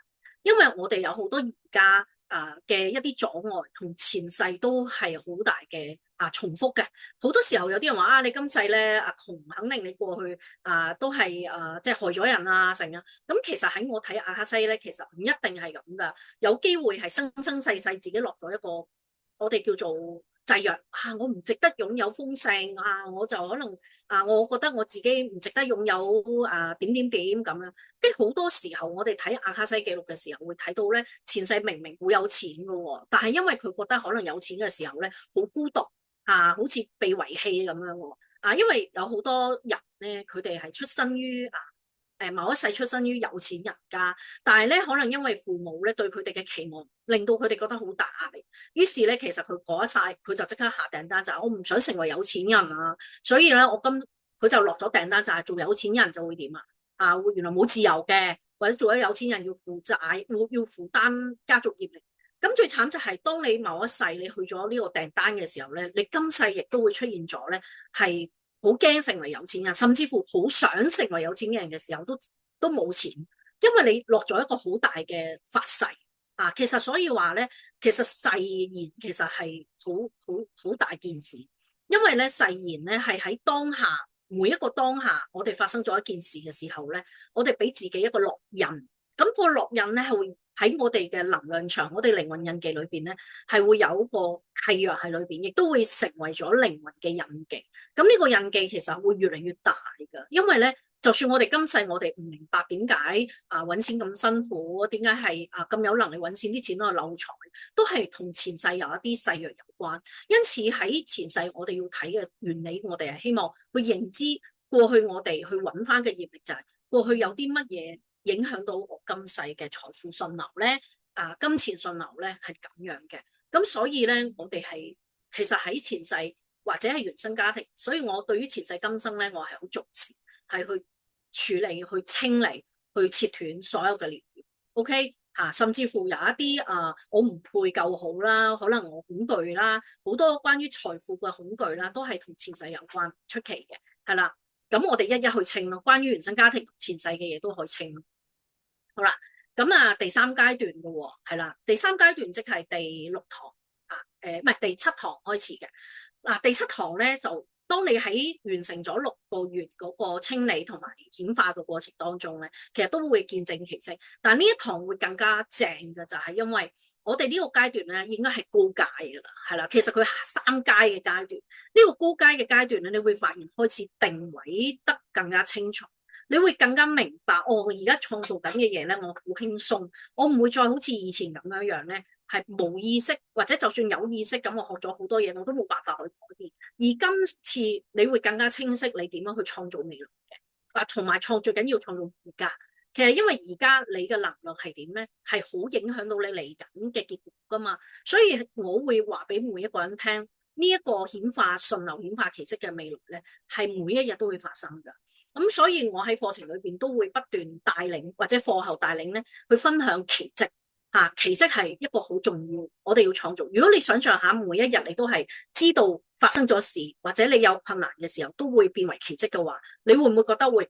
因為我哋有好多而家嘅一啲阻礙，同前世都係好大嘅重複嘅。好多時候有啲人話你今世咧窮，肯定你過去都係即係害咗人成啊。咁其實喺我睇阿卡西咧，其實唔一定係咁噶，有機會係生生世世自己落咗一個。我哋叫做制約我唔值得擁有豐盛我就可能我覺得我自己唔值得擁有點點點咁樣。跟住好多時候我哋睇阿卡西記錄嘅時候會睇到咧，前世明明好有錢噶但係因為佢覺得可能有錢嘅時候咧好孤獨好似被遺棄咁樣因為有好多人咧，佢哋係出身於某一世出身於有錢人家，但係咧可能因為父母咧對佢哋嘅期望，令到佢哋覺得好大壓力。於是咧，其實佢嗰一世佢就即刻下訂單，就係我唔想成為有錢人所以咧佢就落咗訂單，就係做有錢人就會點會原來冇自由嘅，或者做咗有錢人要負債，要負擔家族業力。咁最慘就係當你某一世你去咗呢個訂單嘅時候咧，你今世亦都會出現咗咧係。好驚成為有錢人，甚至乎好想成為有錢嘅人嘅時候，都冇錢，因為你落咗一個好大嘅發誓其實所以話咧，其實誓言其實係好大件事，因為咧誓言咧係喺當下每一個當下，我哋發生咗一件事嘅時候咧，我哋俾自己一個烙印，咁個烙印咧係會喺我哋嘅能量場，我哋靈魂印記裏邊咧係會有一個契約喺裏邊，亦都會成為咗靈魂嘅印記。咁呢個印記其實會越嚟越大噶，因為咧，就算我哋今世我哋唔明白點解搵錢咁辛苦，點解係咁有能力搵錢，啲錢都係漏財，都係同前世有一啲誓約有關。因此喺前世我哋要睇嘅原理，我哋係希望去認知過去我哋去搵翻嘅業力，就係過去有啲乜嘢影響到我今世嘅財富順流咧，金錢順流咧係咁樣嘅。咁所以咧，我哋係其實喺前世或者係原生家庭，所以我對於前世今生咧，我係好重視，係去處理、去清理、去切斷所有嘅連結。OK 甚至乎有一啲我唔配夠好啦，可能我恐懼啦，好多關於財富嘅恐懼啦，都係同前世有關，出奇嘅係啦。咁我哋一一去清咯，關於原生家庭前世嘅嘢都可以清。好啦，咁第三階段嘅係啦，第三階段即係第六堂唔係第七堂開始嘅。第七堂咧就當你喺完成咗6個月嗰個清理同埋顯化嘅過程當中咧，其實都會見證奇蹟。但呢一堂會更加正嘅就係因為我哋呢個階段咧應該係高階噶啦，係啦，其實佢3階嘅階段，呢個高階嘅階段咧，你會發現開始定位得更加清楚。你會更加明白，我而家創造緊嘅嘢咧，我好輕鬆，我唔會再好似以前咁樣咧，係冇意識或者就算有意識咁，我學咗好多嘢，我都冇辦法去改變。而今次你會更加清晰你點樣去創造未來嘅，同埋最緊要創造而家。其實因為而家你嘅能量係點咧，係好影響到你嚟緊嘅結果噶嘛，所以我會話俾每一個人聽，呢一個顯化順流顯化奇蹟嘅未來咧，係每一日都會發生噶。咁所以我喺課程裏邊都會不斷帶領或者課後帶領咧去分享奇蹟奇蹟係一個好重要，我哋要創造。如果你想象下每一日你都係知道發生咗事，或者你有困難嘅時候都會變為奇蹟嘅話，你會唔會覺得我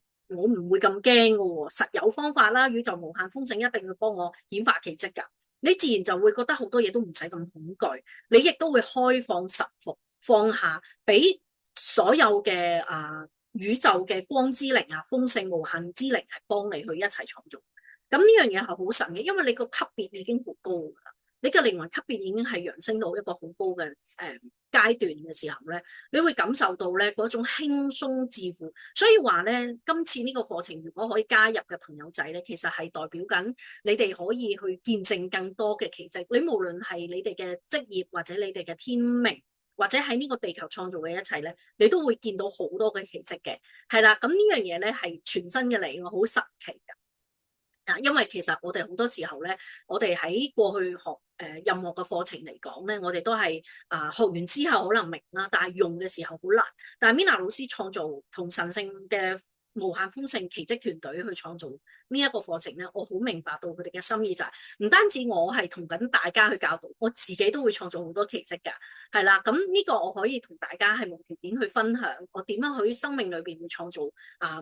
唔會咁驚㗎喎？實有方法啦，宇宙無限豐盛一定會幫我顯化奇蹟㗎。你自然就會覺得好多嘢都唔使咁恐懼，你亦都會開放臣服放下，俾所有嘅宇宙嘅光之靈啊、豐盛無限之靈係幫你去一齊創造。咁呢樣嘢係好神嘅，因為你個級別已經好高噶啦，你嘅靈魂級別已經係揚升到一個好高嘅階段嘅時候咧，你會感受到咧嗰種輕鬆自負。所以話咧，今次呢個課程如果可以加入嘅朋友仔咧，其實係代表緊你哋可以去見證更多嘅奇蹟。你無論係你哋嘅職業或者你哋嘅天命，或者喺呢個地球創造嘅一切咧，你都會見到好多嘅奇蹟嘅。係啦，咁呢樣嘢咧係全新嘅嚟，我好神奇噶。因為其實我哋好多時候咧，我哋喺過去學任何嘅課程嚟講咧，我哋都係學完之後可能明啦，但係用嘅時候好難。但係 Mina 老師創造同神聖嘅無限豐盛奇蹟團隊去創造呢一個課程咧，我好明白到佢哋嘅心意就係唔單止我係同緊大家去教導，我自己都會創造好多奇蹟㗎，係啦。咁呢個我可以同大家係無條件去分享，我點樣喺生命裏邊會創造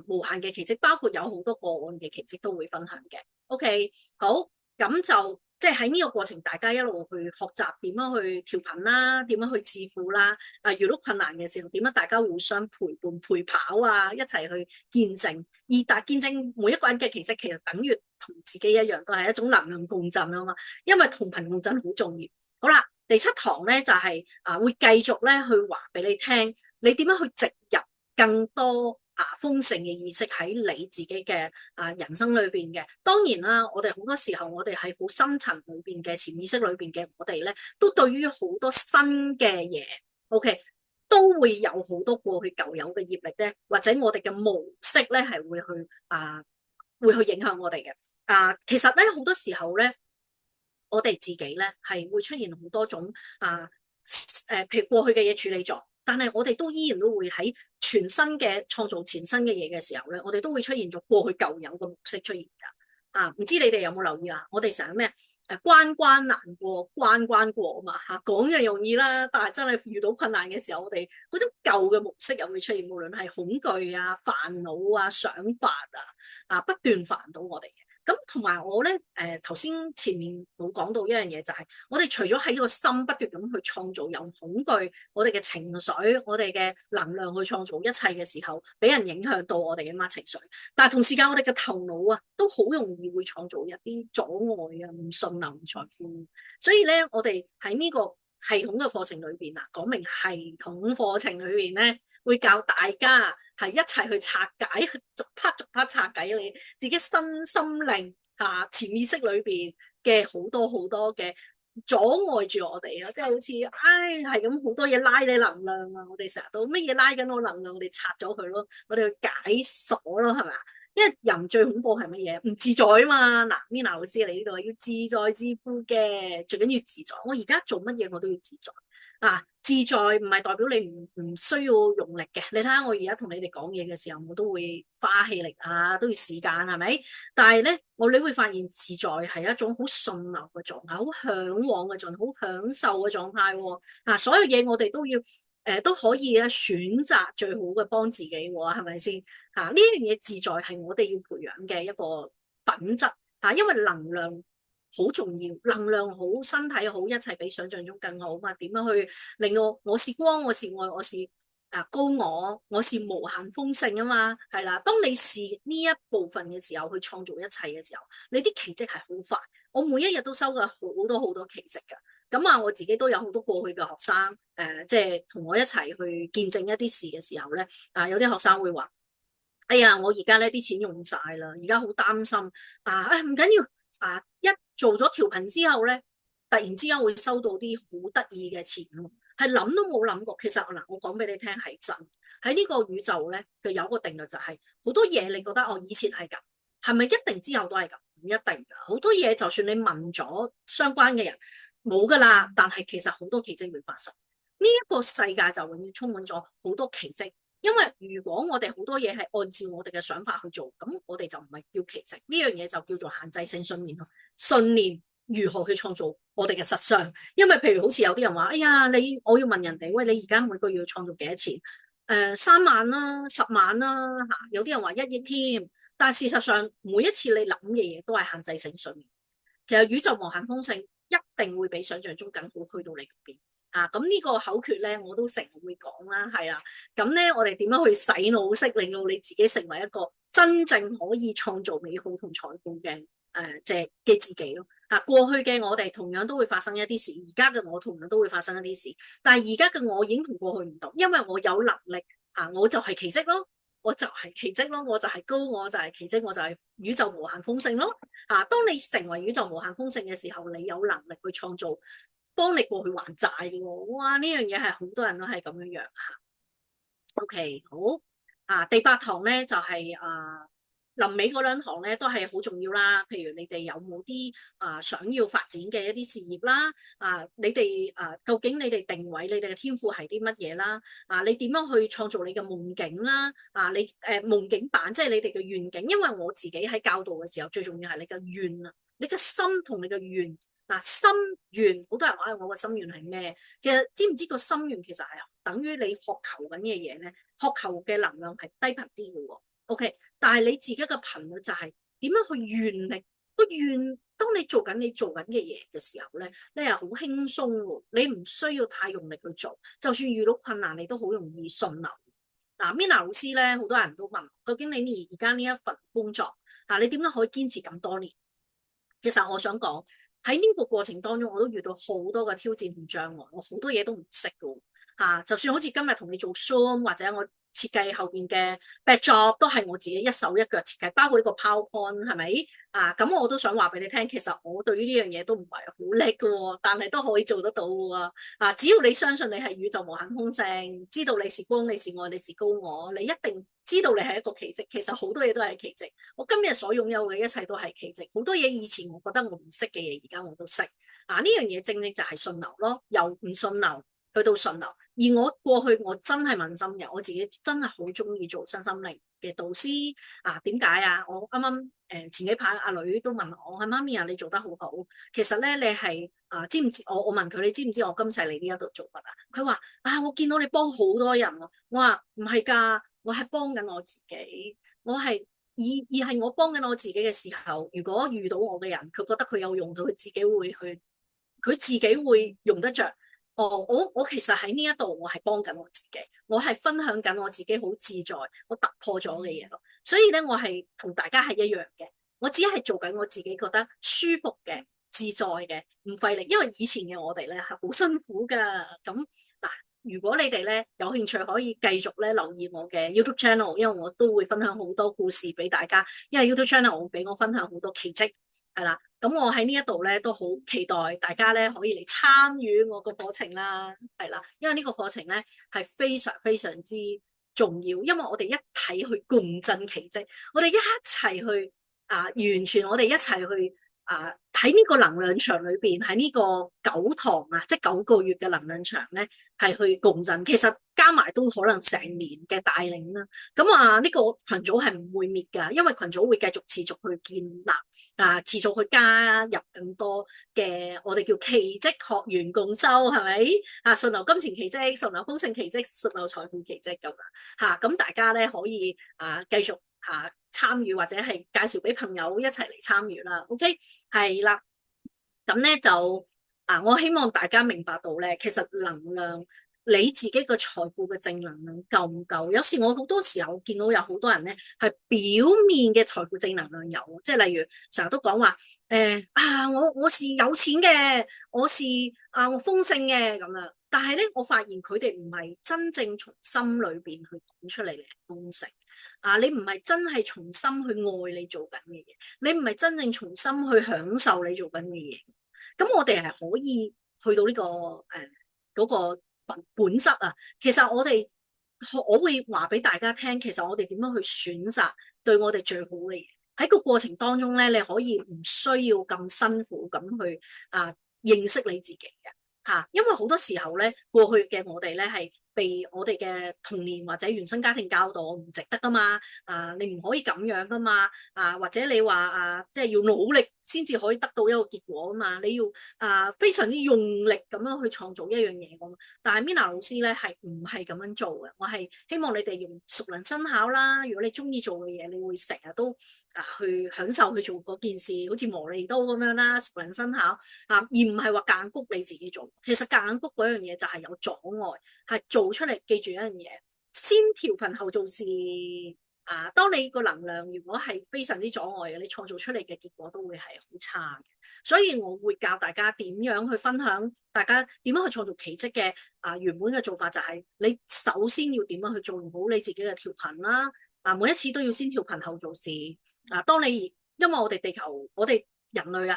無限嘅奇蹟，包括有好多個案嘅奇蹟都會分享嘅。OK，好，咁就即係喺呢個過程，大家一路去學習點樣去調頻啦，點樣去致富啦。遇到困難嘅時候，點樣大家互相陪伴陪跑啊，一齊去見證。而見證每一個人嘅奇蹟，其實等於同自己一樣，都係一種能量共振啊嘛。因為同頻共振好重要。好啦，第7堂咧就係會繼續咧去話俾你聽，你點樣去植入更多豐盛嘅意識喺你自己嘅人生裏邊嘅。當然啦，我哋好多時候我哋係好深層裏邊嘅潛意識裏邊嘅，我哋咧都對於好多新嘅嘢，OK，都會有好多過去舊有嘅業力咧，或者我哋嘅模式咧係會去影響我哋嘅。其實咧好多時候咧，我哋自己咧係會出現好多種譬如過去嘅嘢處理咗。但係我哋都依然都會喺全新嘅創造全新嘅嘢嘅時候咧，我哋都會出現咗過去舊有嘅模式出現噶。唔知你哋有冇留意啊？我哋成日咩關關難過關關過啊嘛嚇，講就容易啦，但係真係遇到困難嘅時候，我哋嗰種舊嘅模式又會出現，無論係恐懼啊、煩惱啊、想法不斷煩到我哋嘅。咁同埋我咧，頭先前面冇講到一樣嘢，就係我哋除咗喺個心不斷咁去創造有恐懼，我哋嘅情緒、我哋嘅能量去創造一切嘅時候，俾人影響到我哋嘅情緒。但係同時間，我哋嘅頭腦都好容易會創造一啲阻礙唔順流唔財富。所以咧，我哋喺呢個系統嘅課程裏邊講明系統課程裏邊咧，會教大家係一齊去拆解，逐 part 逐 part 拆解你自己身心靈潛意識裏邊嘅好多好多嘅阻礙住我哋啊！即係好似係咁好多嘢拉你能量啊！我哋成日都乜嘢拉緊我能量，我哋拆咗佢咯，我哋去解鎖咯，係咪啊？因為人最恐怖係乜嘢？唔自在啊嘛！嗱，Mina 老師你呢度要自在自負嘅，最緊要自在。我而家做乜嘢我都要自在。自在唔係代表你唔需要用力嘅。你睇下我而家同你哋講嘢嘅時候，我都會花氣力都要時間，係咪？但係咧，你會發現自在係一種好順流嘅狀態，好向往嘅狀態，好享受嘅狀態。所有嘢我哋都要都可以選擇最好嘅幫自己，係咪先？呢樣嘢自在係我哋要培養嘅一個品質。因為能量好重要，能量好，身體好，一切比想象中更好嘛。點樣去令我是光，我是愛，我是高我是無限豐盛啊嘛。係啦，當你是呢一部分嘅時候，去創造一切嘅時候，你啲奇蹟係好快。我每一日都收嘅好多好多奇蹟噶。咁我自己都有好多過去嘅學生，即係同我一齊去見證一啲事嘅時候咧，有啲學生會話：哎呀，我而家呢啲錢用晒啦，而家好擔心唔緊要一做咗調頻之後咧，突然之間會收到啲好得意嘅錢喎，係諗都冇諗過。其實我講俾你聽係真，喺呢個宇宙咧，佢有個定律就係好多嘢，你覺得以前係咁，係咪一定之後都係咁？唔一定噶。好多嘢就算你問咗相關嘅人，冇噶啦，但係其實好多奇蹟會發生。呢一個世界就永遠充滿咗好多奇蹟。因為如果我哋好多嘢係按照我哋嘅想法去做，咁我哋就唔係叫奇蹟，呢樣嘢就叫做限制性信念咯。信念如何去創造我哋嘅實相？因為譬如好似有啲人話：哎呀，我要問人哋，喂，你而家每個月要創造幾多錢？3萬啦，10萬啦，有啲人話1億添。但係事實上，每一次你諗嘅嘢都係限制性信念。其實宇宙無限豐盛一定會比想象中更好去到你嗰邊。咁呢個口訣咧，我都成日會講啦，係啦。咁咧，我哋點樣去洗腦式，令到你自己成為一個真正可以創造美好同財富嘅嘅自己咯。過去嘅我哋同樣都會發生一啲事，而家嘅我同樣都會發生一啲事。但係而家嘅我已經同過去唔同，因為我有能力我就係奇蹟咯，我就係奇蹟咯，我就係高，我就係奇蹟，我就係宇宙無限豐盛咯。當你成為宇宙無限豐盛嘅時候，你有能力去創造，幫你過去還債嘅喎。哇！呢樣嘢係好多人都係咁樣樣。OK，好第八堂咧就係臨尾嗰兩堂咧都係好重要啦。譬如你哋有冇啲想要發展嘅一啲事業啦？你哋究竟你哋定位你哋嘅天賦係啲乜嘢啦？你點樣去創造你嘅夢境啦？你夢境版即係你哋嘅願景。因為我自己喺教導嘅時候，最重要係你嘅願啊，你嘅心同你嘅願。心願，好多人話我個心願係咩？其實知唔知個心願其實係等於你渴求緊嘅嘢咧？渴求嘅能量係低頻啲嘅喎。OK，但係你自己嘅頻率就係點樣去願力個願。當你做緊嘅嘢嘅時候咧，你係好輕鬆喎，你唔需要太用力去做。就算遇到困難，你都好容易順流。Mina 老師咧，好多人都問，究竟你而家呢一份工作你點樣可以堅持咁多年？其實我想講。喺呢個過程當中，我都遇到好多嘅挑戰同障礙，我好多嘢都唔識㗎。就算好似今日同你做 Zoom 或者我設計後邊嘅 backdrop 都係我自己一手一腳設計，包括呢個 PowerPoint 係咪？咁我都想話俾你聽，其實我對於呢樣嘢都唔係好叻㗎，但係都可以做得到㗎。只要你相信你係宇宙無限豐盛，知道你是光，你是愛，你是高我，你一定知道你係一個奇蹟。其實好多嘢都係奇蹟，我今日所擁有嘅一切都係奇蹟。好多嘢以前我覺得我唔識嘅嘢，而家我都識。呢樣嘢正正就係順流咯，由唔順流去到順流。而我過去我真係問心嘅，我自己真係好中意做身心靈嘅導師。點解我啱啱前幾排阿女都問我，媽咪你做得好好。其實咧你係知唔知我問佢你知唔知我今世嚟呢一度做乜啊？佢話我見到你幫好多人喎。我話唔係㗎，我係幫緊我自己。我係而係我幫緊我自己嘅時候，如果遇到我嘅人，佢覺得佢有用到，佢自己會用得着。我其實喺呢一度，我係幫緊我自己，我係分享緊我自己好自在，我突破咗嘅嘢咯。所以咧，我係同大家係一樣嘅，我只係做緊我自己覺得舒服嘅、自在嘅，唔費力。因為以前嘅我哋咧係好辛苦噶。咁如果你哋咧有興趣，可以繼續咧留意我嘅 YouTube channel，因為我都會分享好多故事俾大家。因為 YouTube channel 會俾我分享好多奇蹟。係啦，咁我喺呢一度咧都好期待大家咧可以嚟參與我個課程啦，係啦，因為呢個課程咧係非常非常之重要，因為我哋一齊去共振奇蹟，我哋一齊去完全我哋一齊去喺呢個能量場裏邊，喺呢個9堂即係9個月嘅能量場咧，係去共振。其實加埋都可能成年嘅帶領啦。咁呢個群組係唔會滅噶，因為群組會繼續持續去建立持續去加入更多嘅我哋叫奇蹟學員共修，係咪順流金錢奇蹟、順流豐盛奇蹟、順流財富奇蹟咁咁大家咧可以繼續參與或者係介紹俾朋友一齊嚟參與啦。OK， 係啦，咁咧就我希望大家明白到咧，其實能量你自己個財富嘅正能量夠唔夠？有時我好多時候見到有好多人咧係表面嘅財富正能量有，即係例如成日都講話我是有錢嘅，我是我豐盛嘅咁樣，但係咧我發現佢哋唔係真正從心裏邊去講出嚟嘅豐盛。你唔係真係從心去愛你做緊嘅嘢，你唔係真正從心去享受你做緊嘅嘢。咁我哋係可以去到呢個嗰個本質啊。其實我會話俾大家聽，其實我哋點樣去選擇對我哋最好嘅嘢。喺個過程當中咧，你可以唔需要咁辛苦咁去認識你自己嘅因為好多時候咧，過去嘅我哋咧係被我哋嘅童年或者原生家庭教導，我唔值得噶嘛，你唔可以咁樣噶嘛，或者你話即係要努力先至可以得到一個結果啊嘛，你要非常之用力咁樣去創造一樣嘢咁。但係 Mina 老師咧係唔係咁樣做嘅，我係希望你哋用熟能生巧啦。如果你中意做嘅嘢，你會成日都去享受去做嗰件事，好似磨利刀咁樣啦，熟能生巧而唔係話夾硬谷你自己做。其實夾硬谷嗰樣嘢就係有阻礙，係做出嚟。記住一樣嘢，先調頻後做事。當你個能量如果係非常之阻礙嘅，你創造出嚟嘅結果都會係好差嘅。所以我會教大家點樣去分享，大家點樣去創造奇蹟嘅。原本嘅做法就係你首先要點樣去做好你自己嘅調頻啦。每一次都要先調頻後做事。當你因為我哋地球，我哋人類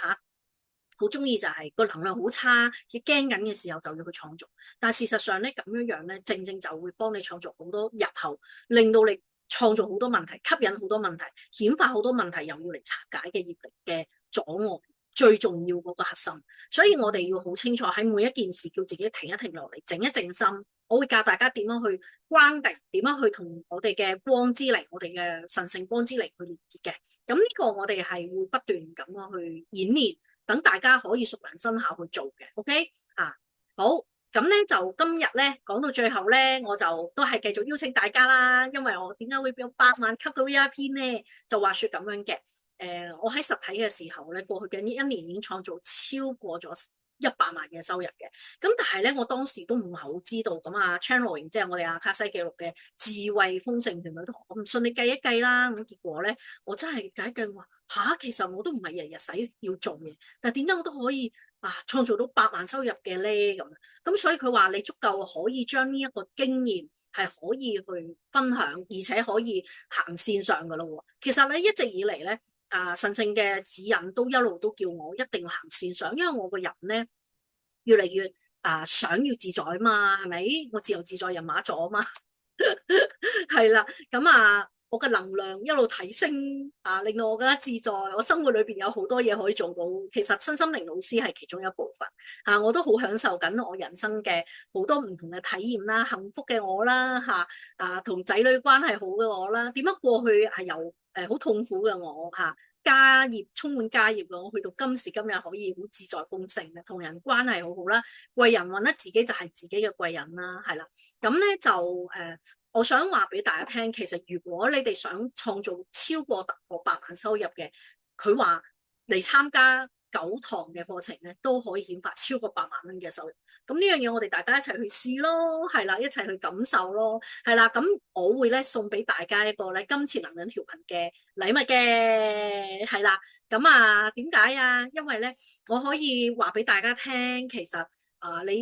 好中意就係個能量好差，驚緊嘅時候就要去創造。但係事實上咧，咁樣樣咧，正正就會幫你創造好多日後，令到你創造好多問題，吸引好多問題，顯化好多問題，又要嚟拆解嘅業力嘅阻礙。最重要嗰個核心，所以我哋要好清楚喺每一件事，叫自己停一停落嚟，靜一靜心。我會教大家點樣去關定，點樣去同我哋嘅光之靈，我哋嘅神聖光之靈去連結嘅。咁呢個我哋係會不斷咁樣去演練，等大家可以熟能生巧去做嘅。OK 好。咁咧就今日咧講到最後咧，我就都係繼續邀請大家啦。因為我點解會有8萬級嘅 VIP 咧？就話說咁樣嘅。我喺實體嘅時候咧，過去嘅呢1年已經創造超過咗100萬嘅收入嘅。咁但係咧，我當時都唔係好知道咁channeling 即係我哋阿卡西記錄嘅智慧豐盛團隊同我唔信你計一計啦。咁結果咧，我真係計一計話其實我都唔係日日使要做嘅，但係點解我都可以創造到8萬收入嘅咧？咁所以佢話你足夠可以將呢一個經驗係可以去分享，而且可以行線上噶咯。其實咧一直以嚟咧。神聖嘅指引都一路都叫我一定要行線上，因為我個人咧越嚟越想要自在啊嘛，係咪？我自由自在人馬座啊嘛，係啦，咁我嘅能量一路提升令到我更加自在。我生活裏邊有好多嘢可以做到，其實身心靈老師係其中一部分我都好享受緊我人生嘅好多唔同嘅體驗啦，幸福嘅我啦同仔女關係好嘅我啦，點樣過去係由好痛苦嘅我家業充滿家業嘅我，去到今時今日可以好自在豐盛嘅，同人關係好好啦，貴人揾得自己就係自己嘅貴人啦，係啦，咁咧就我想話俾大家聽，其實如果你哋想創造超過突破8萬收入嘅，佢話嚟參加9堂嘅課程咧，都可以顯化超過8萬蚊嘅收入。咁呢樣嘢我哋大家一齊去試咯，係啦，一齊去感受咯，係啦。咁我會咧送俾大家一個咧金錢能量調頻嘅禮物嘅，係啦。咁點解因為咧我可以話俾大家聽，其實。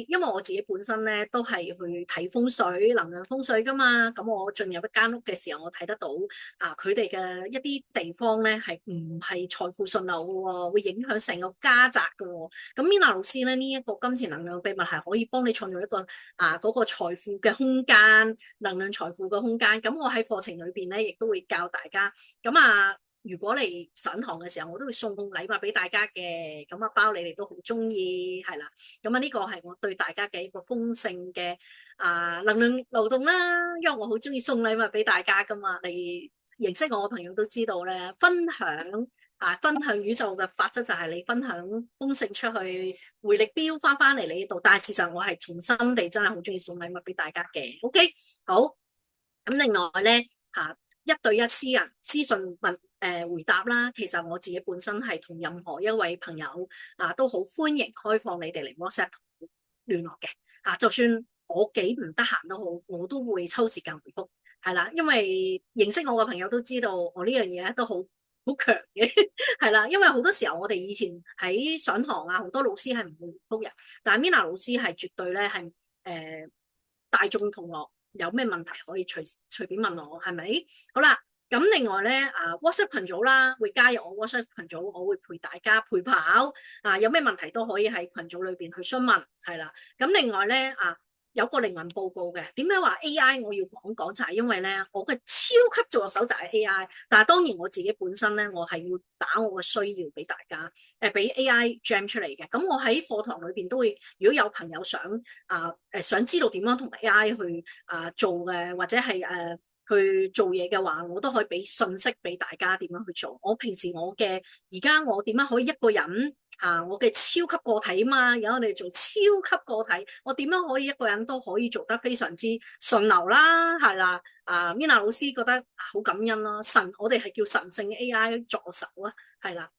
因為我自己本身咧都係去睇風水、能量風水噶嘛，咁我進入一間屋嘅時候，我睇得到佢哋嘅一啲地方咧係唔係財富順流嘅喎，會影響成個家宅嘅喎。咁 Mina 老師咧呢一個金錢能量秘密係可以幫你創造一個嗰個財富嘅空間，能量財富嘅空間。咁我喺課程裏邊咧亦都會教大家咁如果你上堂嘅時候，我都會送禮物俾大家嘅，咁包你哋都好中意，係啦。咁呢個係我對大家嘅一個豐盛嘅能量流動啦。因為我好中意送禮物俾大家噶嘛，你認識我嘅朋友都知道咧，分享宇宙嘅法則就係你分享豐盛出去，回力標翻嚟你呢度。但係事實我係從心地真係好中意送禮物俾大家嘅。OK，好。咁另外咧1對1私人私信問回答啦，其實我自己本身係同任何一位朋友都好歡迎開放你哋嚟 WhatsApp 聯絡嘅就算我幾唔得閒都好，我都會抽時間回覆，係啦，因為認識我嘅朋友都知道我呢樣嘢都好強嘅，係啦，因為好多時候我哋以前喺上堂好多老師係唔會回覆人，但係 Mina 老師係絕對咧係大眾同學。有咩問題可以隨便問我，係咪？好啦，咁另外咧WhatsApp 群組啦，會加入我 WhatsApp 群組，我會陪大家陪跑有咩問題都可以喺群組裏邊去詢問，係啦。咁另外咧有個靈魂報告嘅，點解話 AI 我要講就係因為咧我嘅超級助手就係 AI， 但係當然我自己本身咧我係要打我嘅需要俾大家俾 AI jam 出嚟嘅。咁我喺課堂裏邊都會，如果有朋友想想知道點樣同 AI 去做嘅，或者係去做嘢嘅話，我都可以俾信息俾大家點樣去做。我平時而家我點樣可以一個人我嘅超級個體啊嘛，而家我哋做超級個體，我點樣可以一個人都可以做得非常之順流啦，係啦，Mina 老師覺得好感恩啦，我哋係叫神聖 AI 助手啊，係啦。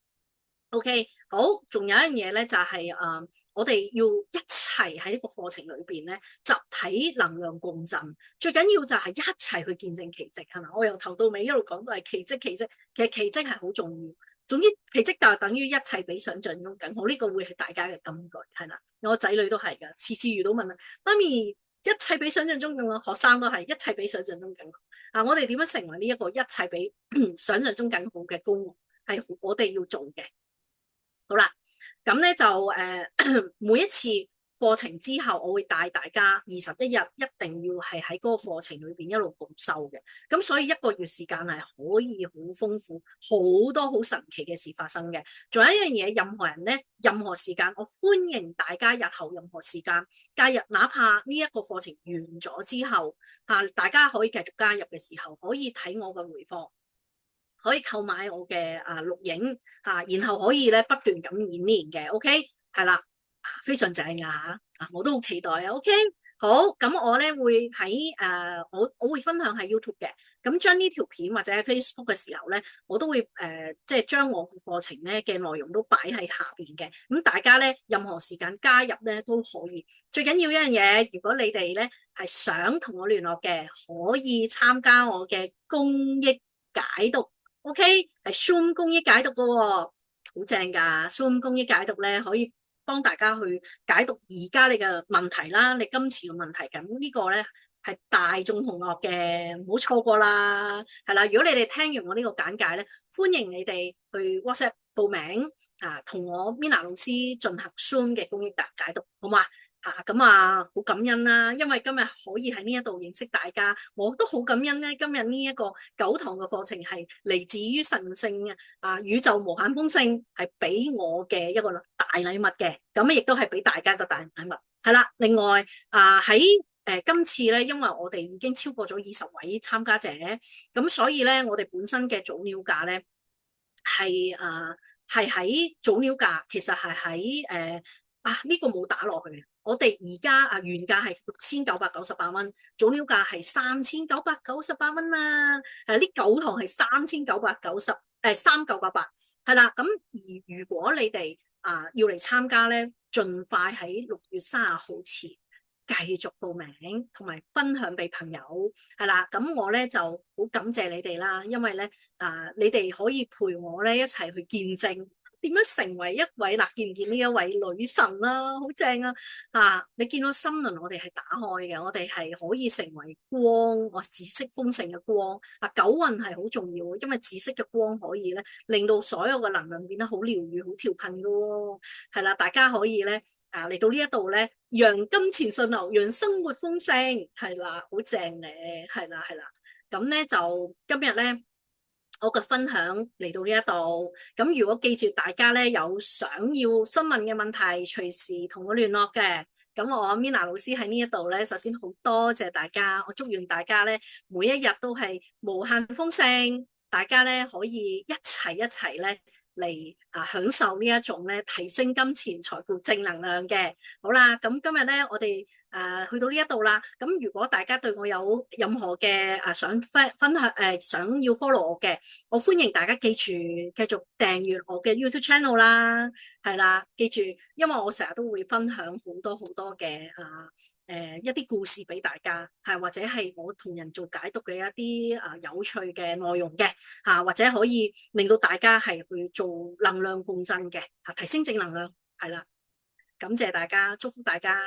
OK，好，仲有一樣嘢咧，就係我哋要一齊喺呢個課程裏邊咧，集體能量共振。最緊要就係一齊去見證奇蹟，係嘛？我由頭到尾一路講到係奇蹟，奇蹟，其實奇蹟係好重要。總之，奇蹟就係等於一切比想象中更好。呢個會係大家嘅金句，係啦。我仔女都係噶，次次遇到問啊，媽咪，一切比想象中更好，學生都係一切比想象中更好。我哋點樣成為呢一個一切比想象中更好嘅高我，係我哋要做嘅。好啦，咁咧就每一次課程之後，我會帶大家21日，一定要係喺嗰個課程裏邊一路共修嘅。咁所以一個月時間係可以好豐富，好多好神奇嘅事發生嘅。仲有一樣嘢，任何人咧，任何時間，我歡迎大家日後任何時間加入，哪怕呢一個課程完咗之後，大家可以繼續加入嘅時候，可以睇我嘅回放。可以購買我嘅錄影然後可以咧不斷咁演練嘅，OK 係啦，非常正噶我都好期待啊 ，OK 好，咁我咧會喺我會分享喺 YouTube 嘅，咁將呢條片或者喺 Facebook 嘅時候咧，我都會即係將我嘅課程咧嘅內容都擺喺下邊嘅，咁大家咧任何時間加入咧都可以，最緊要一樣嘢，如果你哋咧係想同我聯絡嘅，可以參加我嘅公益解讀。OK，係 Zoom 公益解讀噶好正噶 Zoom 公益解讀咧，可以幫大家去解讀而家你嘅問題啦，你今次嘅問題咁呢個咧係大眾同學嘅，唔好錯過啦，係啦。如果你哋聽完我呢個簡介咧，歡迎你哋去 WhatsApp 報名同我 Mina 老師進行 Zoom 嘅公益解讀，好嘛？咁好感恩啦，因為今日可以喺呢一度認識大家，我都好感恩咧。今日呢一個9堂嘅課程係嚟自於神聖嘅宇宙無限豐盛，係俾我嘅一個大禮物嘅，咁亦都係俾大家個大禮物。係啦，另外喺今次咧，因為我哋已經超過咗20位參加者，咁所以咧我哋本身嘅早鳥價咧係喺早鳥價，其實係喺呢個冇打落去嘅。我哋而家原價係6998蚊，早鳥價係3998蚊啦。呢9堂係3988，係啦。咁而如果你哋要嚟參加咧，盡快喺6月30號前繼續報名，同埋分享俾朋友，係啦。咁我咧就好感謝你哋啦，因為咧你哋可以陪我咧一齊去見證。點樣成為一位見唔見呢一位女神啦，好正啊！你見到心輪我哋係打開嘅，我哋係可以成為光，紫色豐盛嘅光。九運係好重要，因為紫色嘅光可以咧令到所有嘅能量變得好療愈、好調頻噶喎。係啦，大家可以咧嚟到呢一度咧，讓金錢順流，讓生活豐盛。係啦，好正咧，係啦。咁咧就今日咧。我嘅分享嚟到呢一度，咁如果記住大家咧有想要詢問嘅問題，隨時同我聯絡嘅。咁我 Mina 老師喺呢一度咧，首先好多謝大家，我祝願大家咧每一日都係無限豐盛，大家咧可以一齊咧嚟享受呢一種咧提升金錢財富正能量嘅。好啦，咁今日咧我哋去到呢一度啦，咁如果大家對我有任何嘅想分享想要 follow 我嘅，我歡迎大家記住繼續訂閱我嘅 YouTube channel 啦，係啦，記住，因為我成日都會分享好多嘅一啲故事俾大家，或者係我同人做解讀嘅一啲有趣嘅內容嘅或者可以令到大家係去做能量共振嘅提升正能量，係啦，感謝大家，祝福大家。